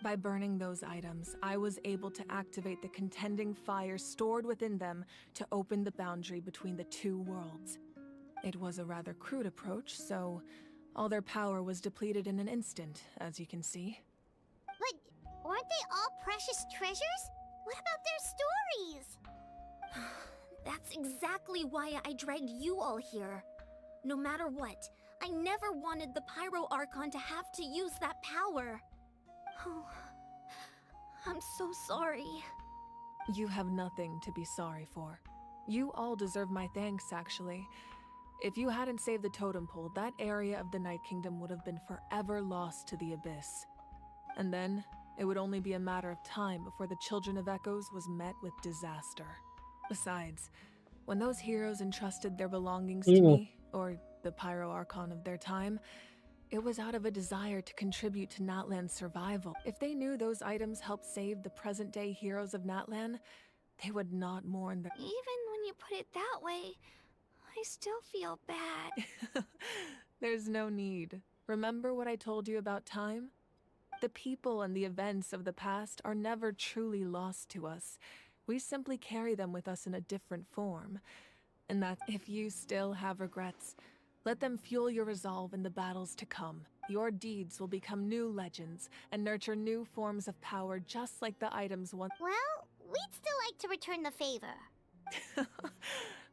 By burning those items, I was able to activate the contending fire stored within them to open the boundary between the two worlds. It was a rather crude approach, so all their power was depleted in an instant, as you can see. But weren't they all precious treasures? What about their stories? That's exactly why I dragged you all here. No matter what, I never wanted the Pyro Archon to have to use that power. Oh, I'm so sorry. You have nothing to be sorry for. You all deserve my thanks, actually. If you hadn't saved the totem pole, that area of the Night Kingdom would have been forever lost to the abyss. And then, it would only be a matter of time before the Children of Echoes was met with disaster. Besides, when those heroes entrusted their belongings to me, or the Pyro Archon of their time, it was out of a desire to contribute to Natlan's survival. If they knew those items helped save the present-day heroes of Natlan, they would not mourn their— Even when you put it that way, I still feel bad. There's no need. Remember what I told you about time? The people and the events of the past are never truly lost to us. We simply carry them with us in a different form. And that if you still have regrets, let them fuel your resolve in the battles to come. Your deeds will become new legends and nurture new forms of power just like the items once— Well, we'd still like to return the favor.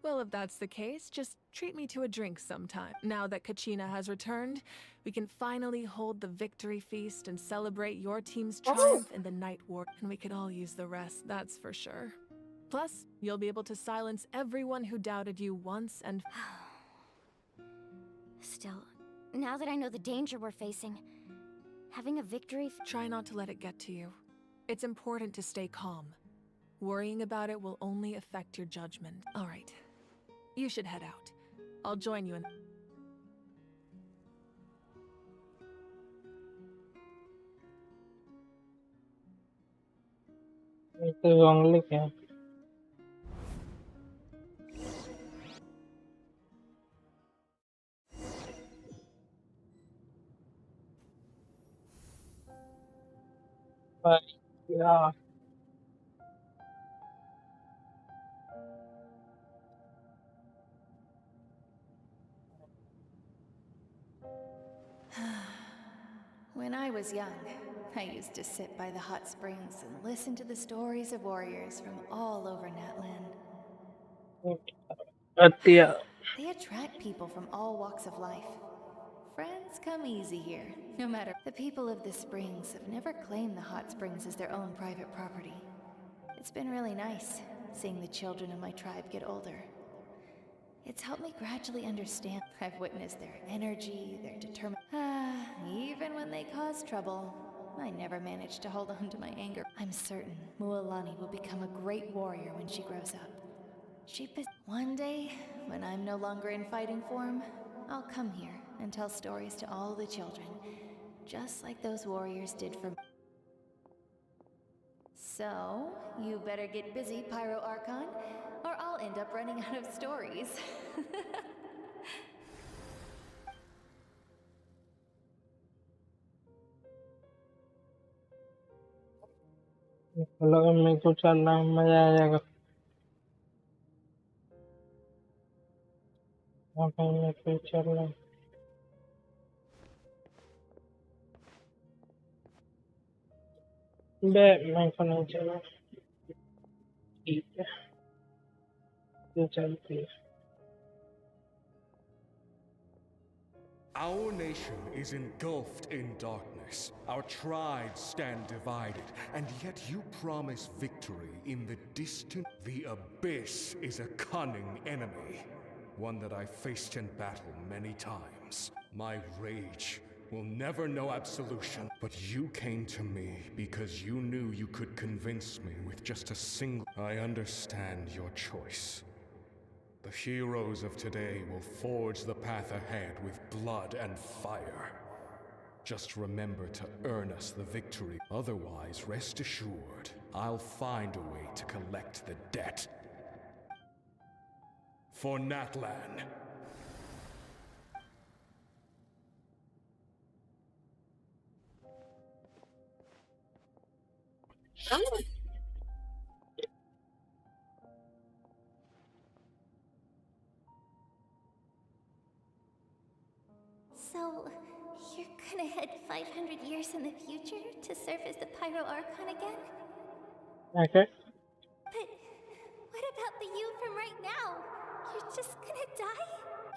Well, if that's the case, just treat me to a drink sometime. Now that Kachina has returned, we can finally hold the victory feast and celebrate your team's triumph in the Night War. And we could all use the rest, that's for sure. Plus, you'll be able to silence everyone who doubted you once and— Still, now that I know the danger we're facing, having a victory— Try not to let it get to you. It's important to stay calm. Worrying about it will only affect your judgment. All right. You should head out. I'll join you in— It is only can. But yeah. When I was young, I used to sit by the hot springs and listen to the stories of warriors from all over Natlan. Yeah. They attract people from all walks of life. Friends come easy here, no matter. The people of the springs have never claimed the hot springs as their own private property. It's been really nice, seeing the children of my tribe get older. It's helped me gradually understand. I've witnessed their energy, their determination. Even when they cause trouble, I never managed to hold on to my anger. I'm certain Mualani will become a great warrior when she grows up. One day, when I'm no longer in fighting form, I'll come here and tell stories to all the children, just like those warriors did for me. So, you better get busy, Pyro Archon, or I'll end up running out of stories. kalau amigo channel maya आएगा apa amigo channel बे मैं को नहीं चला ठीक है ये चलती है Our nation is engulfed in darkness. Our tribes stand divided, and yet you promise victory in the distant... The Abyss is a cunning enemy, one that I faced in battle many times. My rage will never know absolution, but you came to me because you knew you could convince me with just a single... I understand your choice. The heroes of today will forge the path ahead with blood and fire. Just remember to earn us the victory. Otherwise, rest assured, I'll find a way to collect the debt. For Natlan. So, you're gonna head 500 years in the future to serve as the Pyro Archon again? okay But what about the you from right now? You're just gonna die?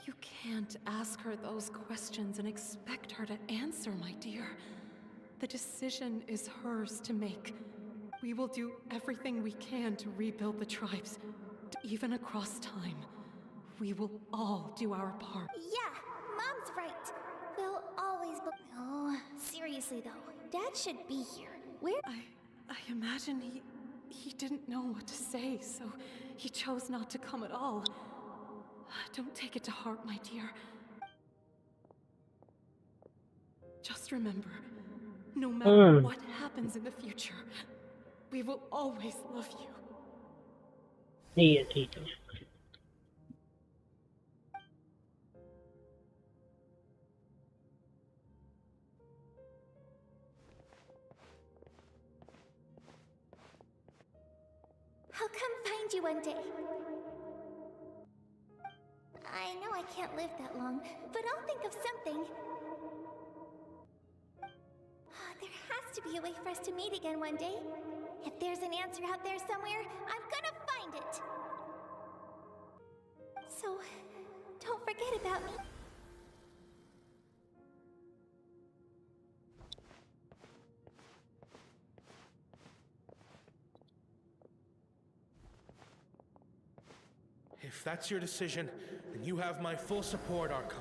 You can't ask her those questions and expect her to answer, my dear. The decision is hers to make. We will do everything we can to rebuild the tribes, even across time. We will all do our part. Yeah, Mom's right. We'll always be... Oh, seriously though, Dad should be here. Where... I imagine he didn't know what to say, so he chose not to come at all. Don't take it to heart, my dear. Just remember, no matter what happens in the future, we will always love you. ठीक है I'll come find you one day. I know I can't live that long, but I'll think of something. There has to be a way for us to meet again one day. If there's an answer out there somewhere, I'm gonna find it. So, don't forget about me. If that's your decision, then you have my full support, Archon.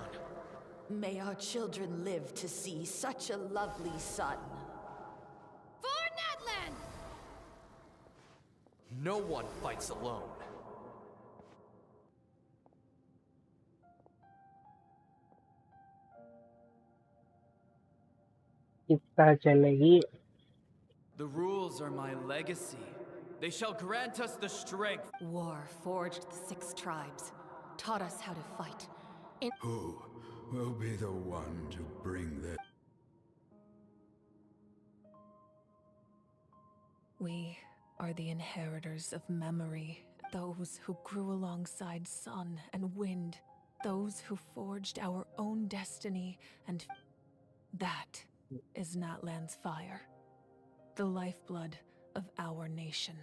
May our children live to see such a lovely son. For Natlan! No one fights alone. कितना चलेगी The rules are my legacy. They shall grant us the strength. War forged the 6 tribes, taught us how to fight. Who will be the one to bring the... We are the inheritors of memory, those who grew alongside sun and wind, those who forged our own destiny, and that is Natlan's fire, the lifeblood of our nation.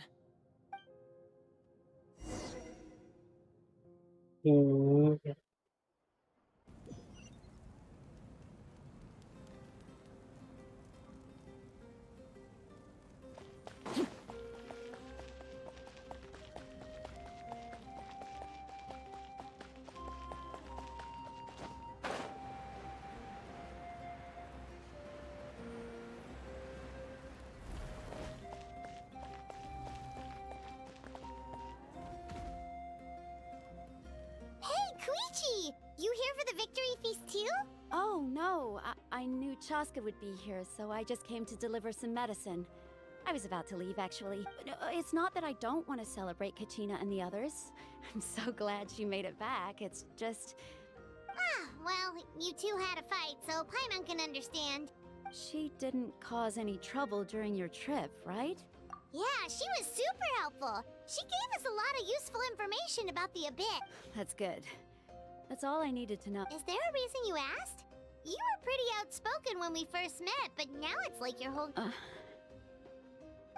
I knew Chaska would be here, so I just came to deliver some medicine. I was about to leave, actually. No, it's not that I don't want to celebrate Kachina and the others. I'm so glad she made it back. It's just... Ah, well, you two had a fight, so Paimon can understand. She didn't cause any trouble during your trip, right? Yeah, she was super helpful. She gave us a lot of useful information about the Abyss. That's good. That's all I needed to know. Is there a reason you asked? You were pretty outspoken when we first met, but now it's like your whole...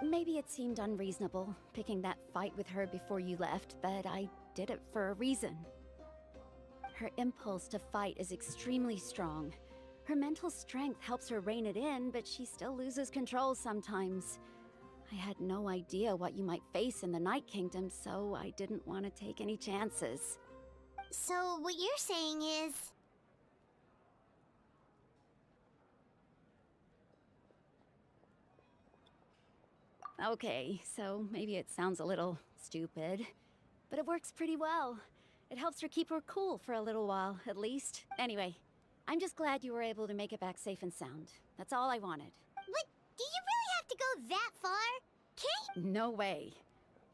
Maybe it seemed unreasonable, picking that fight with her before you left, but I did it for a reason. Her impulse to fight is extremely strong. Her mental strength helps her rein it in, but she still loses control sometimes. I had no idea what you might face in the Night Kingdom, so I didn't want to take any chances. So what you're saying is... Okay, so maybe it sounds a little stupid, but it works pretty well. It helps her keep her cool for a little while, at least. Anyway, I'm just glad you were able to make it back safe and sound. That's all I wanted. But do you really have to go that far? Can't... No way.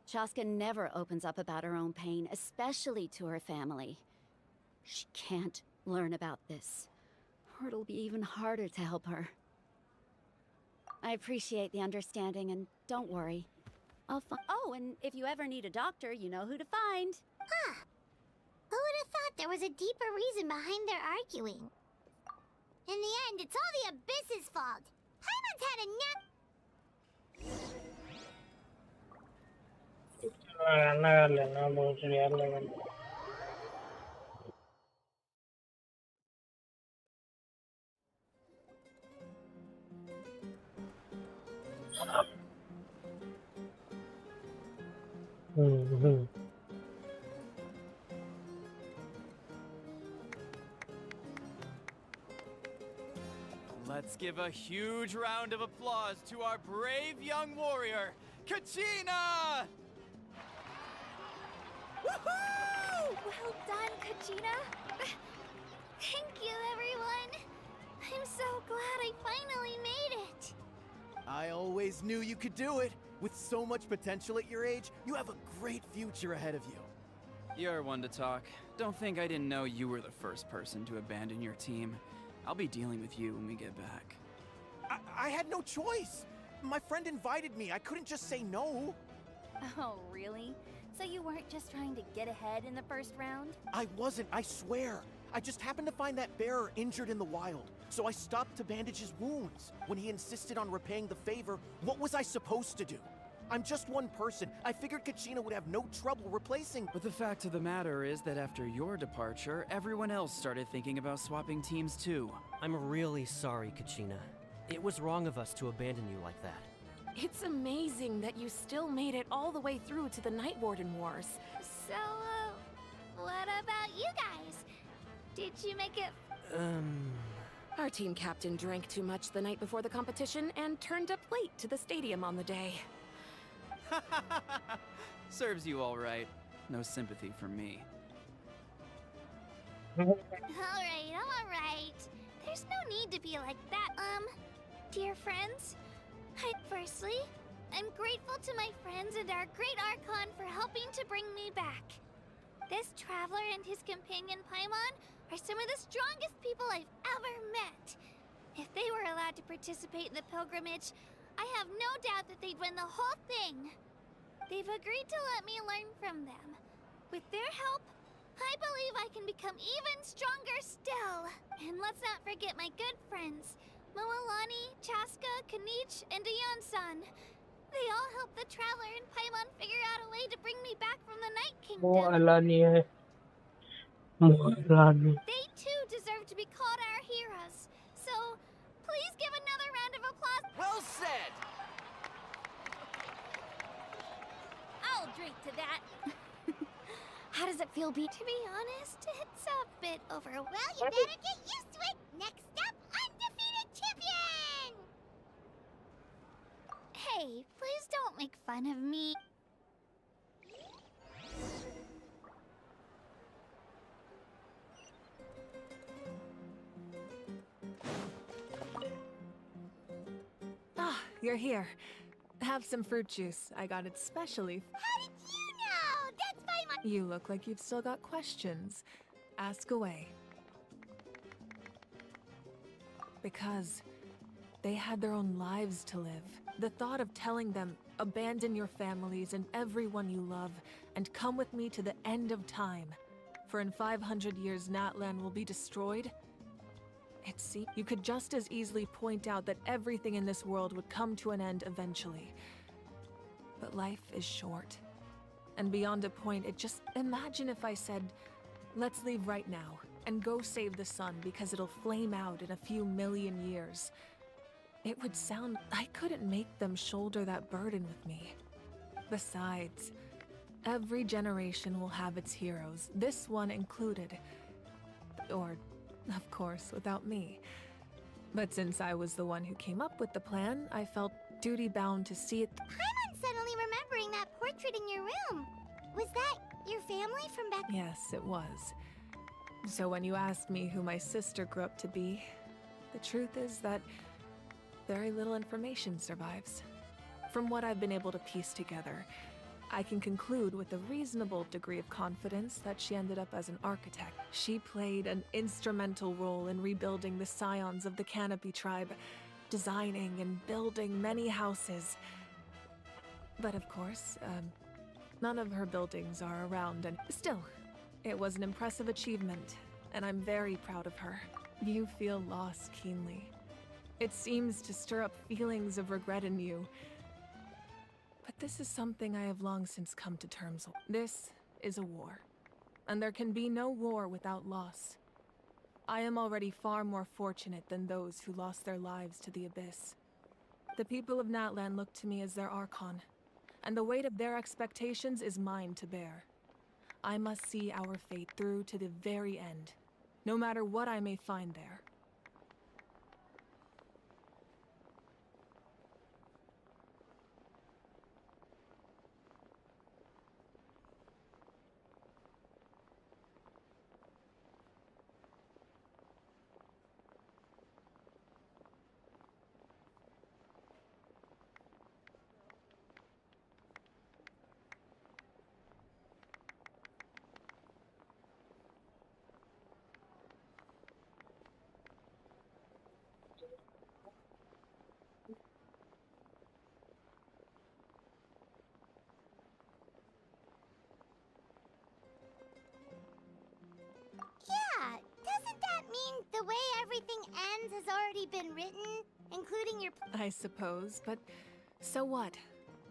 Chaska never opens up about her own pain, especially to her family. She can't learn about this, or it'll be even harder to help her. I appreciate the understanding, and don't worry. I'll find... Oh, and if you ever need a doctor, you know who to find. Huh. Who would have thought there was a deeper reason behind their arguing? In the end, it's all the Abyss's fault. Paimon's had enough... Let's give a huge round of applause to our brave young warrior, Kachina! Woohoo! Well done, Kachina. Thank you, everyone. I'm so glad I finally made it. I always knew you could do it. With so much potential at your age, you have a great future ahead of you. You're one to talk. Don't think I didn't know you were the first person to abandon your team. I'll be dealing with you when we get back. I had no choice. My friend invited me. I couldn't just say no. Oh, really? So you weren't just trying to get ahead in the first round? I wasn't, I swear. I just happened to find that bearer injured in the wild, so I stopped to bandage his wounds. When he insisted on repaying the favor, what was I supposed to do? I'm just one person. I figured Kachina would have no trouble replacing... But the fact of the matter is that after your departure, everyone else started thinking about swapping teams too. I'm really sorry, Kachina. It was wrong of us to abandon you like that. It's amazing that you still made it all the way through to the Night Warden Wars. So, what about you guys? Did you make it? Our team captain drank too much the night before the competition and turned up late to the stadium on the day. Serves you all right. No sympathy for me. Alright. There's no need to be like that, dear friends. Firstly, I'm grateful to my friends and our great Archon for helping to bring me back. This traveler and his companion Paimon are some of the strongest people I've ever met. If they were allowed to participate in the pilgrimage, I have no doubt that they'd win the whole thing. They've agreed to let me learn from them. With their help, I believe I can become even stronger still. And let's not forget my good friends, Moalani, Chaska, Kanich, and Dion-san. They all helped the Traveler and Paimon figure out a way to bring me back from the Night Kingdom. They too deserve to be called our heroes. So, please give another round of applause. Well said! I'll drink to that. How does it feel, To be honest, it's a bit overwhelming. Well, you better get used to it. Next up, undefeated champion! Hey, please don't make fun of me. you're here. Have some fruit juice. I got it specially. How did you know? That's by my... You look like you've still got questions. Ask away. Because they had their own lives to live. The thought of telling them, abandon your families and everyone you love, and come with me to the end of time. For in 500 years, Natlan will be destroyed. It seems you could just as easily point out that everything in this world would come to an end eventually. But life is short. And beyond a point, imagine if I said, let's leave right now, and go save the sun because it'll flame out in a few million years. It would sound... I couldn't make them shoulder that burden with me. Besides, every generation will have its heroes, this one included. Or, of course, without me. But since I was the one who came up with the plan, I felt duty-bound to see it... I'm suddenly remembering that portrait in your room. Was that your family from back... Yes, it was. So when you asked me who my sister grew up to be, the truth is that very little information survives. From what I've been able to piece together, I can conclude with a reasonable degree of confidence that she ended up as an architect. She played an instrumental role in rebuilding the scions of the Canopy tribe, designing and building many houses. But of course, none of her buildings are around, and still, it was an impressive achievement, and I'm very proud of her. You feel loss keenly. It seems to stir up feelings of regret in you. But this is something I have long since come to terms with. This is a war, and there can be no war without loss. I am already far more fortunate than those who lost their lives to the Abyss. The people of Natlan look to me as their Archon, and the weight of their expectations is mine to bear. I must see our fate through to the very end, no matter what I may find there. Yeah, doesn't that mean the way everything ends has already been written, including your... I suppose, but so what?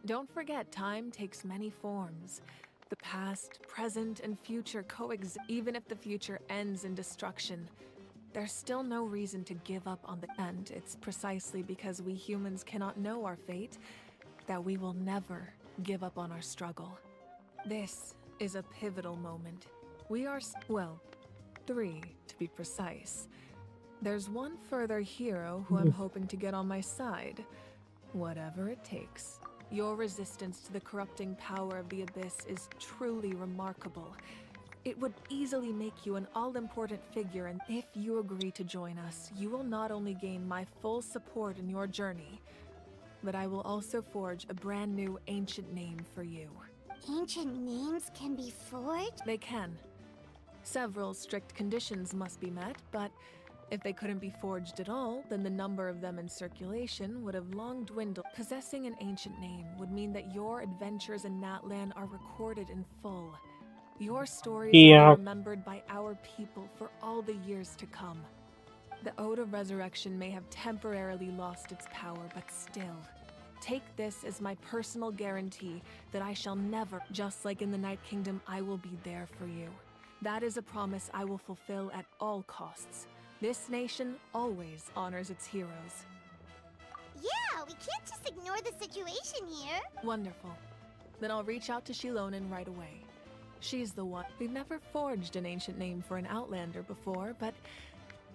Don't forget, time takes many forms. The past, present, and future coexist. Even if the future ends in destruction, there's still no reason to give up on the end. It's precisely because we humans cannot know our fate that we will never give up on our struggle. This is a pivotal moment. We are, well, 3 to be precise. There's one further hero who I'm hoping to get on my side. Whatever it takes. Your resistance to the corrupting power of the Abyss is truly remarkable. It would easily make you an all-important figure, and if you agree to join us, you will not only gain my full support in your journey, but I will also forge a brand new ancient name for you. Ancient names can be forged? They can. Several strict conditions must be met, but if they couldn't be forged at all, then the number of them in circulation would have long dwindled. Possessing an ancient name would mean that your adventures in Natlan are recorded in full. Your stories are remembered by our people for all the years to come. The Ode of Resurrection may have temporarily lost its power, but still, take this as my personal guarantee that I shall never, just like in the Night Kingdom, I will be there for you. That is a promise I will fulfill at all costs. This nation always honors its heroes. Yeah, we can't just ignore the situation here. Wonderful. Then I'll reach out to Shilonen right away. She's the one. We've never forged an ancient name for an Outlander before, but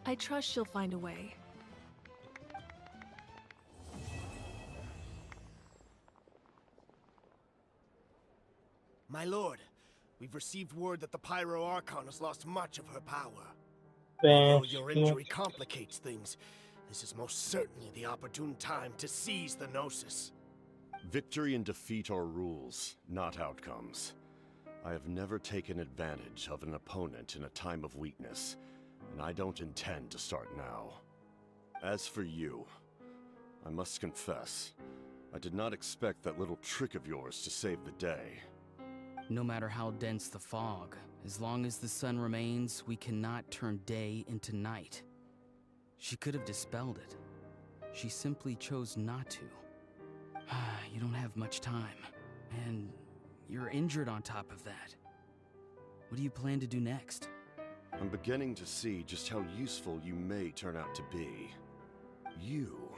I trust she'll find a way. My lord, we've received word that the Pyro Archon has lost much of her power. Best. Although your injury complicates things, This is most certainly the opportune time to seize the Gnosis. Victory and defeat are rules, not outcomes. I have never taken advantage of an opponent in a time of weakness, and I don't intend to start now. As for you, I must confess, I did not expect that little trick of yours to save the day. No matter how dense the fog, as long as the sun remains, we cannot turn day into night. She could have dispelled it. She simply chose not to. You don't have much time, and you're injured on top of that. What do you plan to do next? I'm beginning to see just how useful you may turn out to be. You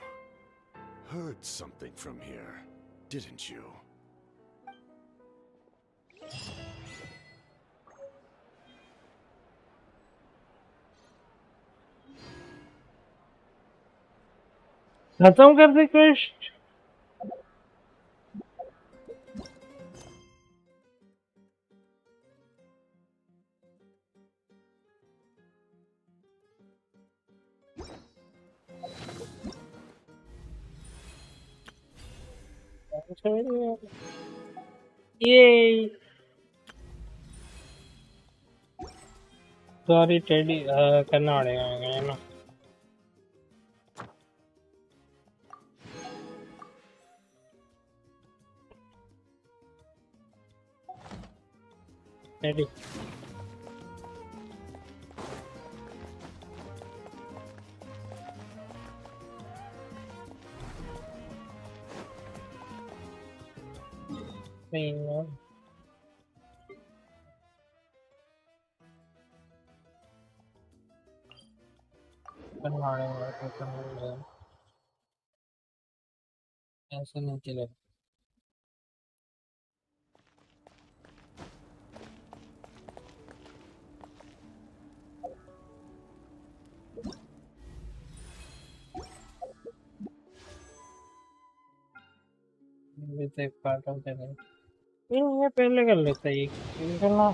heard something from here, didn't you? खत्म कर दे quest. ये sorry teddy करना पड़ेगा है ना। Teddy नहीं करना पड़ेगा ऐसे नहीं चलेगा। एक पार्ट ऑफ द ये पहले कर लेता है निकलना।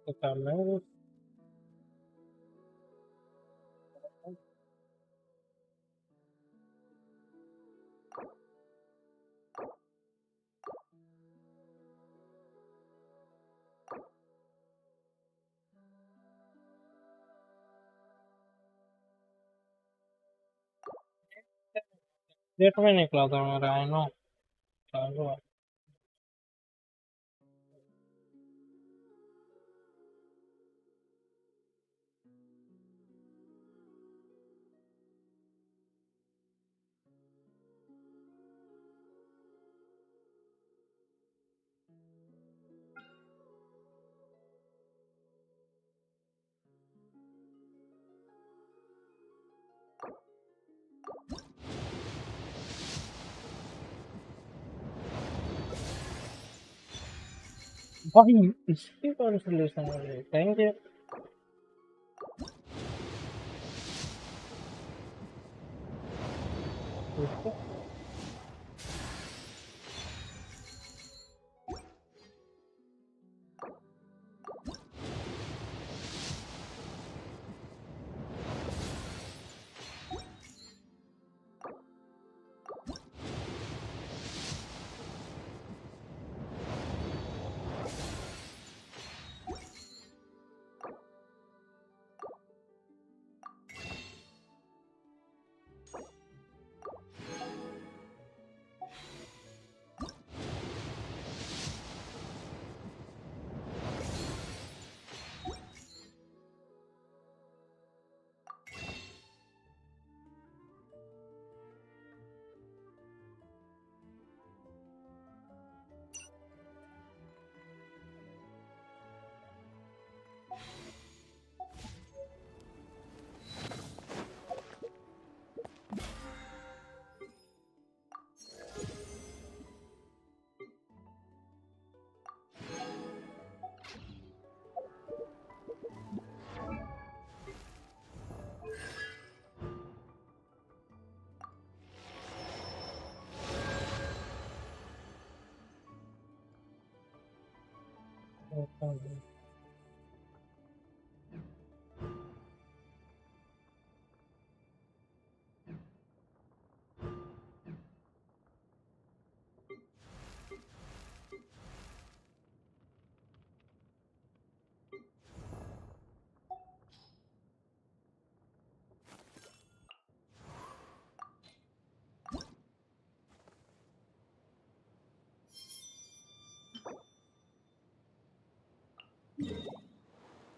तो काम है डेट में निकला था मेरा आई नो चालू है। भाई इसकी कौन सोल्यूशन है thank you.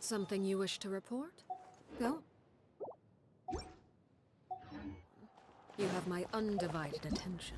Something you wish to report? Go. You have my undivided attention.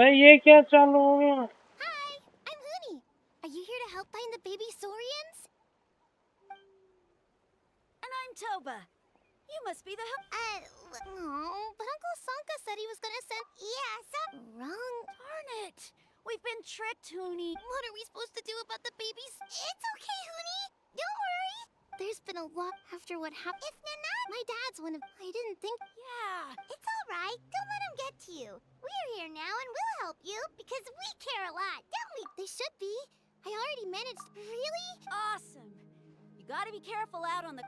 भाई ये क्या चालू हो गया? Hi, I'm Huni. Are you here to help find the baby Saurians? And I'm Toba. You must be the No, but Uncle Sanka said he was gonna send. Yeah, wrong. Darn it! We've been tricked, Huni. What are we supposed to do about the babies? It's okay, Huni. Don't worry. There's been a lot after what happened. If Nana, my dad's one of. I didn't think. Yeah. It's all right. Don't let him get to you. We're here now, and we'll help you because we care a lot, don't we? They should be. I already managed. Really? Awesome. You gotta be careful out on the...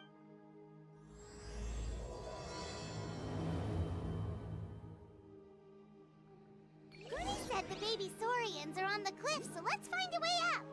Huni said the baby Saurians are on the cliff, so let's find a way up.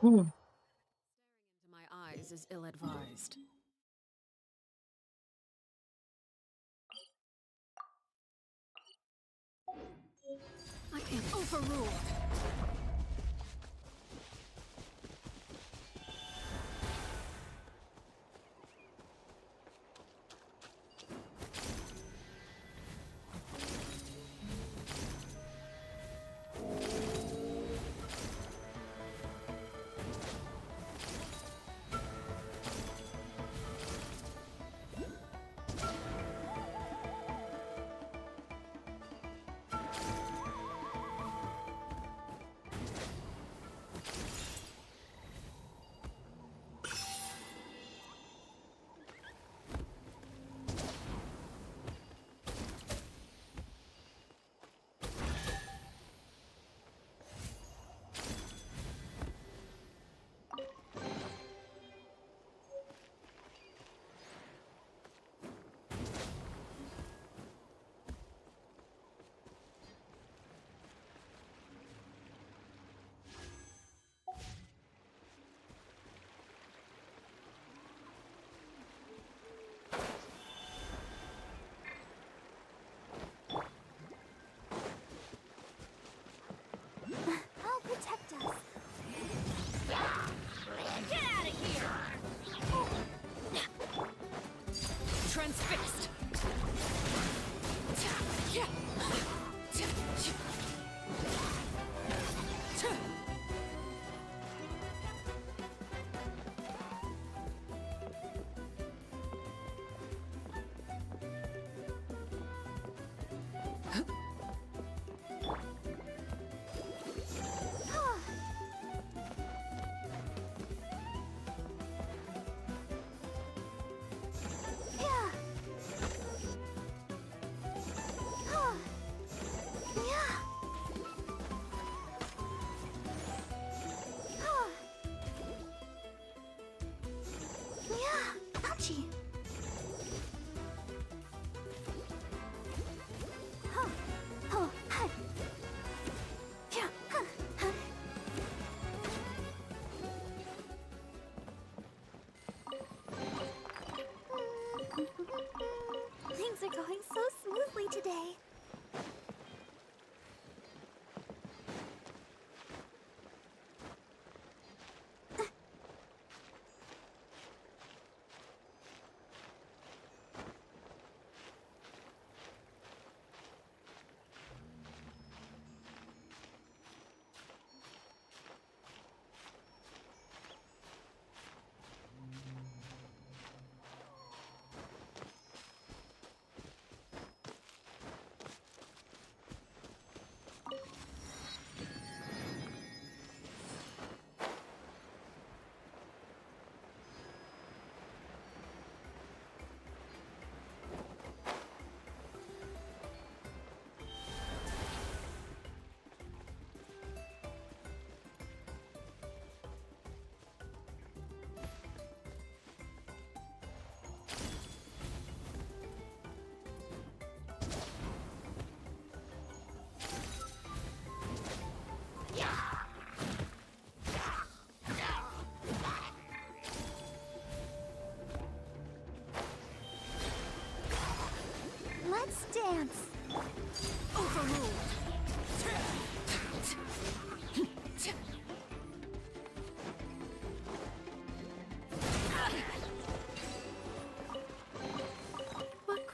Staring into my eyes is ill-advised. I am overruled.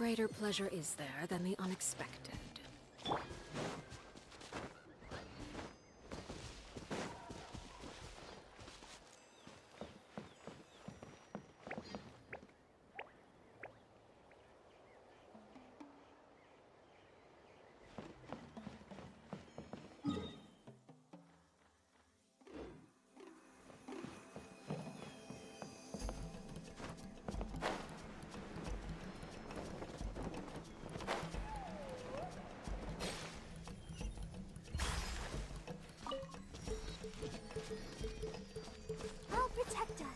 greater pleasure is there than the unexpected? I'll protect us.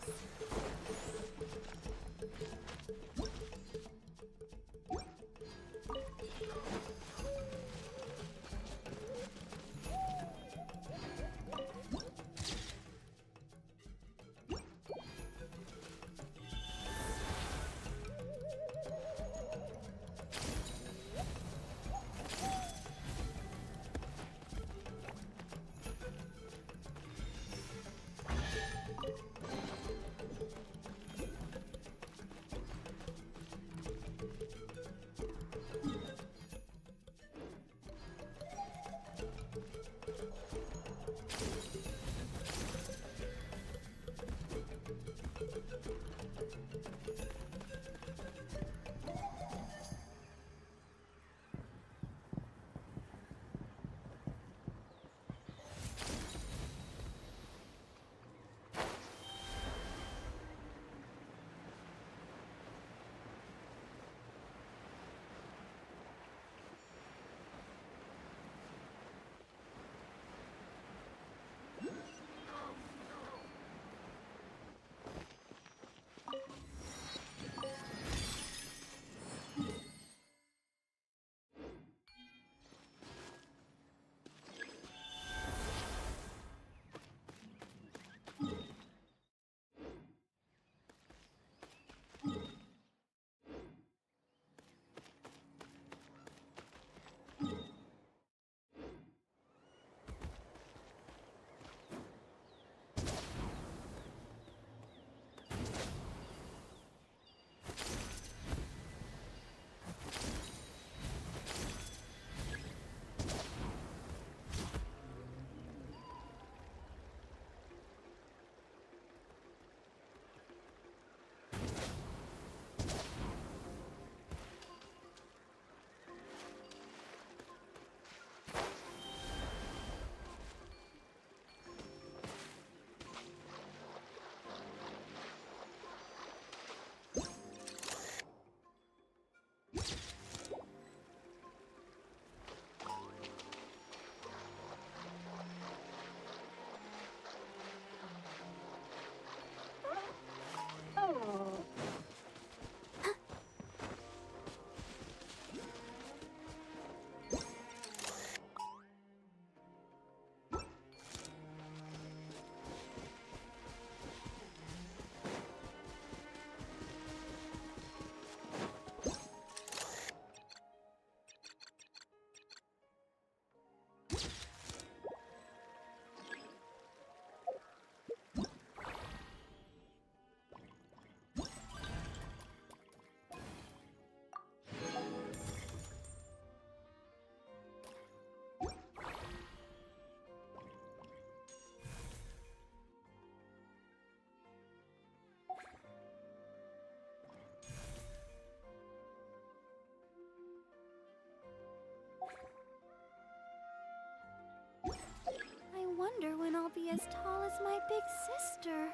I wonder when I'll be as tall as my big sister.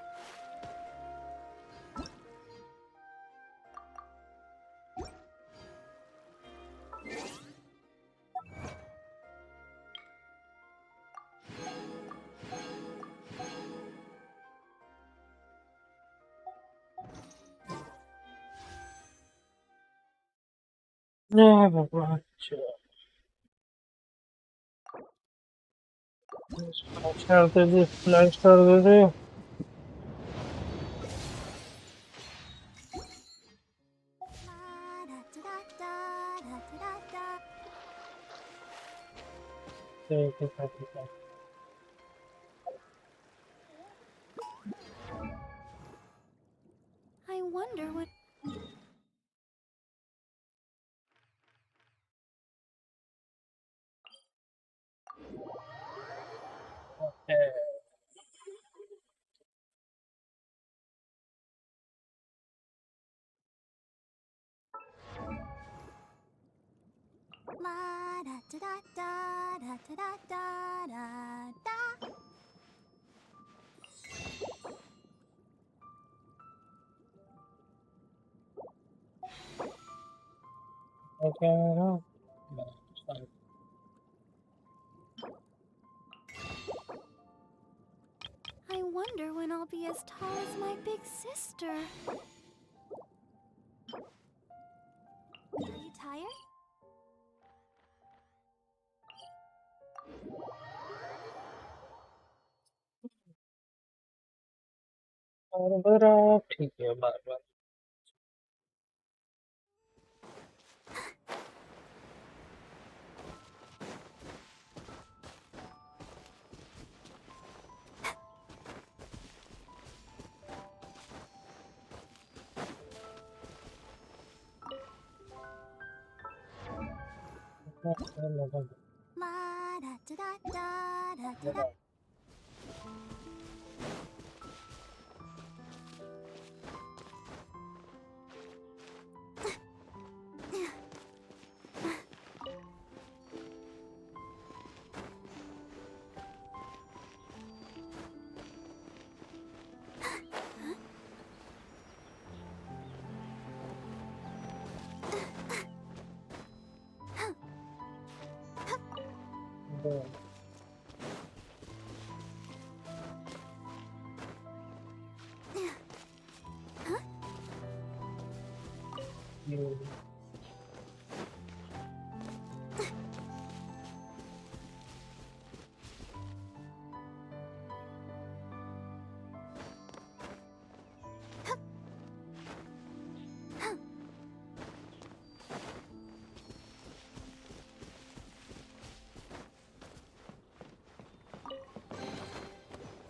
Ne babacığım. Flashlar dedi, flashlar dedi. Peki, peki. I wonder what... La da da da da da da da da da. Okay. I wonder when I'll be as tall as my big sister. Are you tired? बार ठीक है बार La da da da da da da.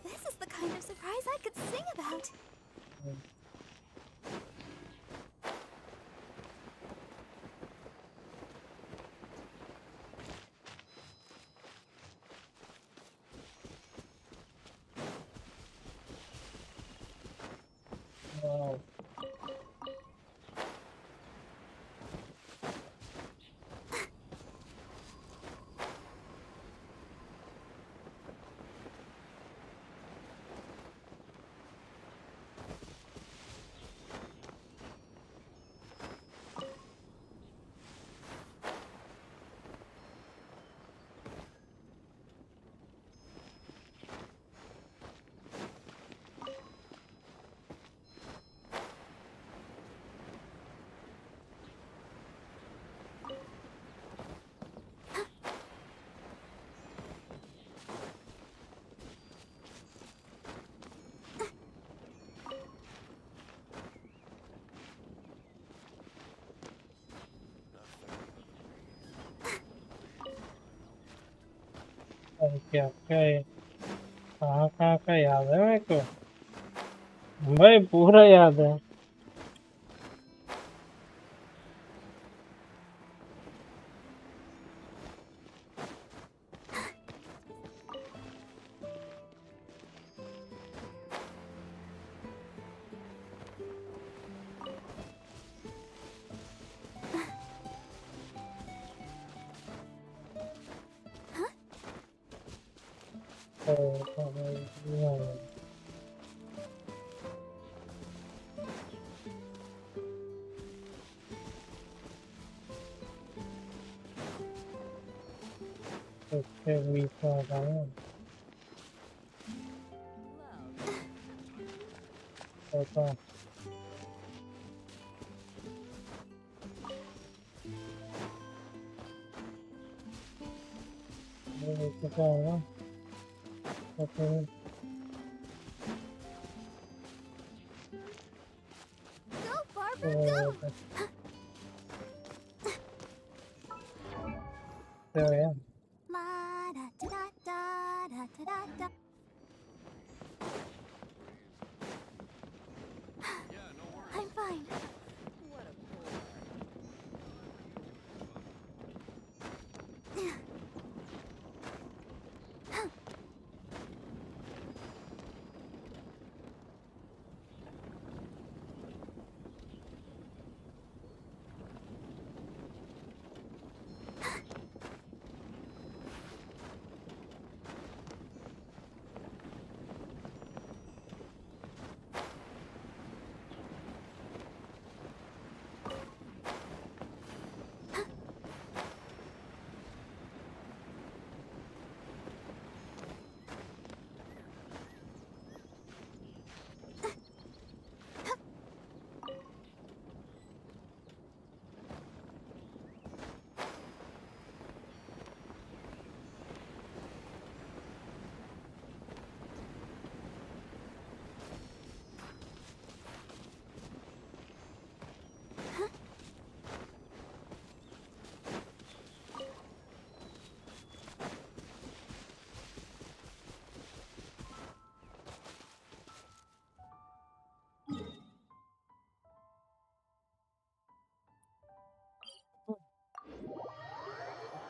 This is the kind of surprise I could sing about. Wow. क्या क्या है कहाँ का याद है मेरे को भाई पूरा याद है we saw that. Okay. Okay. Go, Barbara, go! There I am. La da da da da da da da. I'm fine.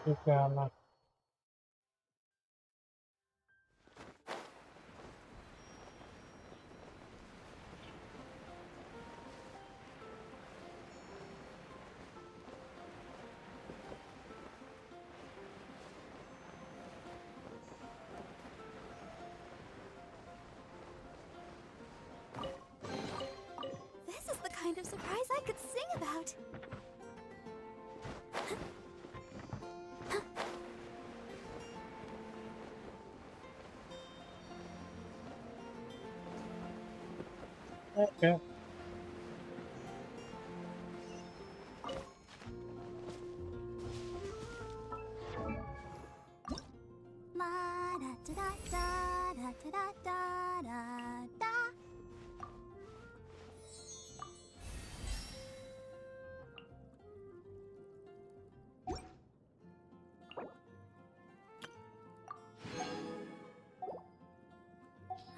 Okay, Anna. This is the kind of surprise I could sing about. Okay. La da da da da da da da da da.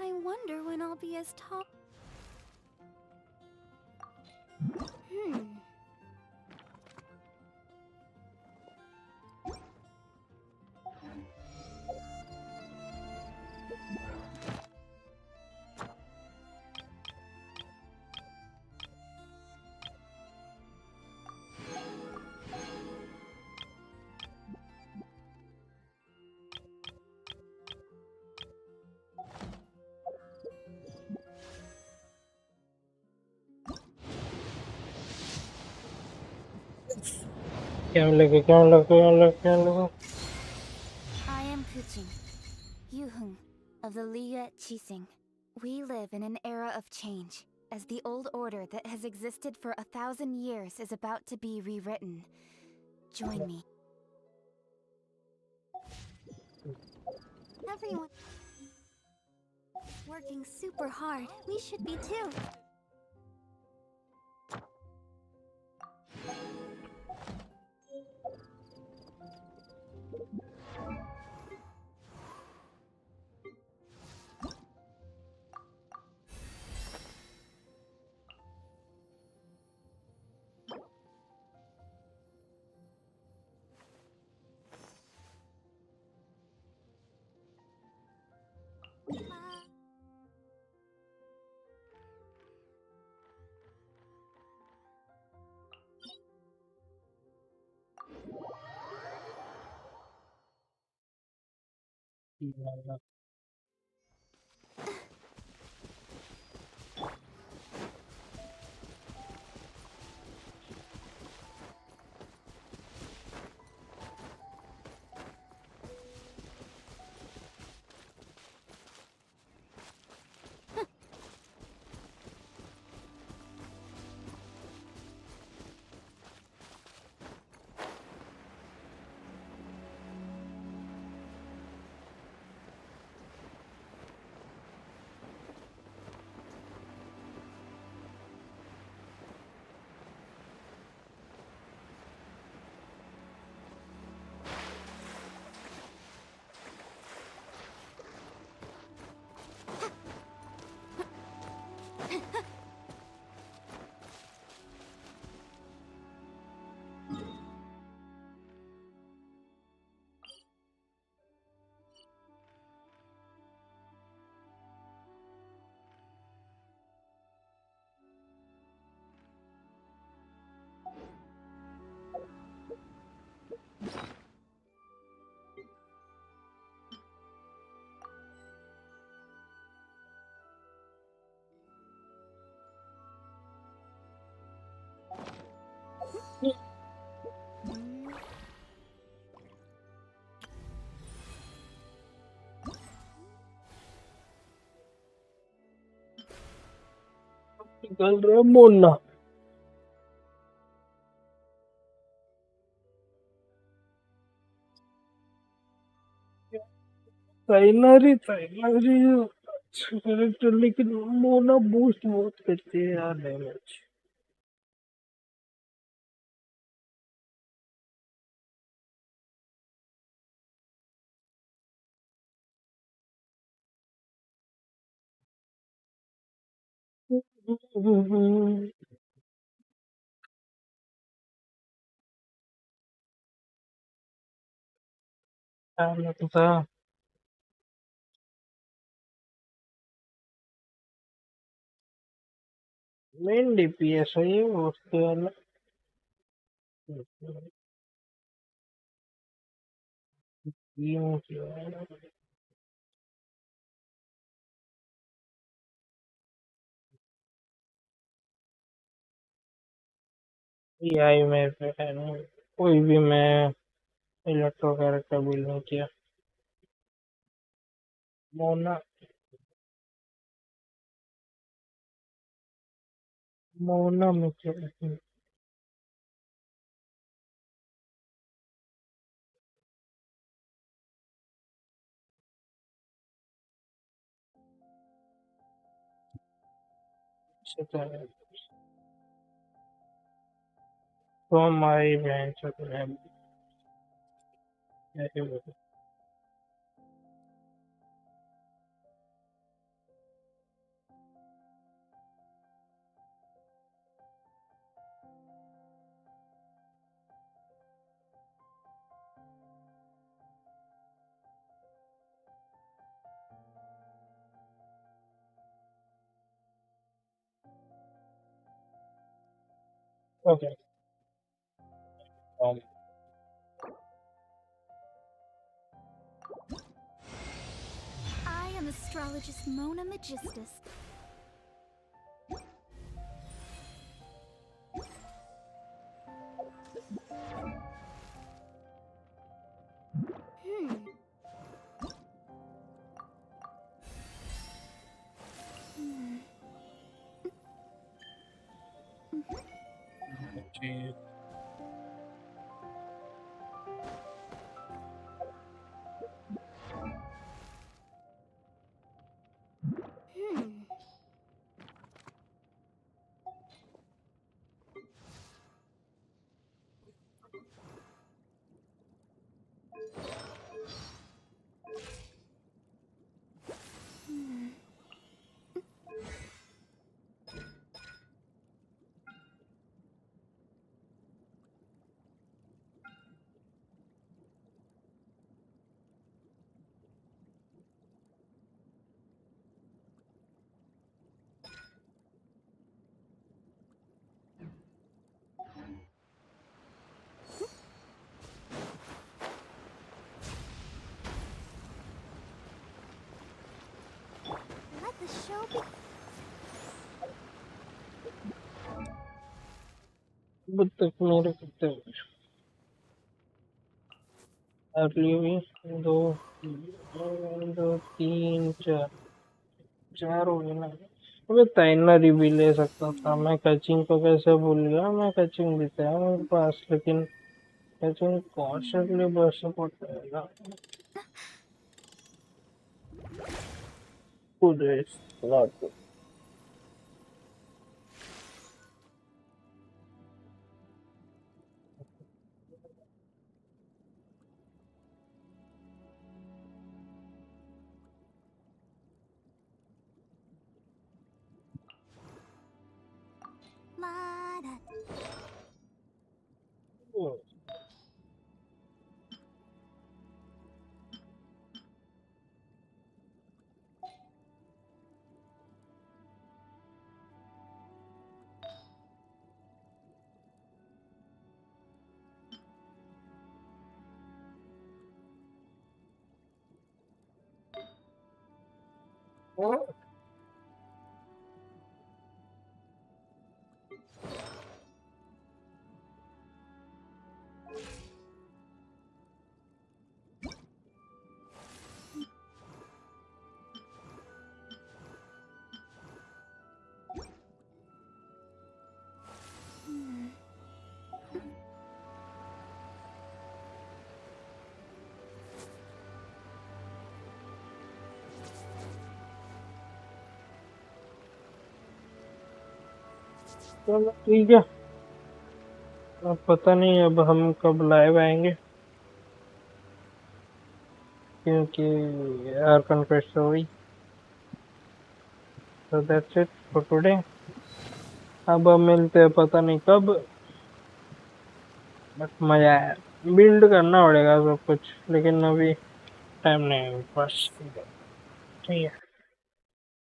I wonder when I'll be as tall. I am Kuching, Yuhung of the Liga Chising. We live in an era of change, as the old order that has existed for 1,000 years is about to be rewritten. Join me. Everyone working super hard. We should be too. Tinggal Ramona. साइनरी character लेकिन Mona boost बहुत करती है यार damage तो था main DPS है ये उसके वाला ये आई मेरे पे है ना कोई भी मैं इलेक्ट्रो कैरेक्टर बिल्ड नहीं किया मोना मोना में क्या तो हमारी बहन से तो है ऐसे बोलो okay I am astrologist Mona Magistus. Let the show be. अब तक मेरे कितने अर्ली हुई दो दो तीन चार चार हो गए ना अबे ताइनरी भी ले सकता था मैं कचिंग को कैसे भूल गया मैं कचिंग भी था मेरे पास लेकिन कचिंग कॉन्स्टेंटली बस सपोर्ट करेगा good is not good La da. oh. Oh. चलो ठीक है अब पता नहीं अब हम कब लाइव आएंगे क्योंकि यार कन्फेस हो गई so that's it for today अब मिलते हैं पता नहीं कब बट मजा आया बिल्ड करना पड़ेगा सब कुछ, लेकिन अभी टाइम नहीं है मेरे पास। ठीक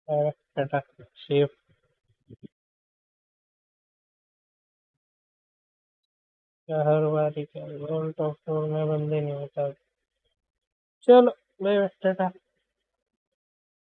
है Tata save. Her bar he world of में बंदे नहीं होता। चलो बाय बाय टाटा।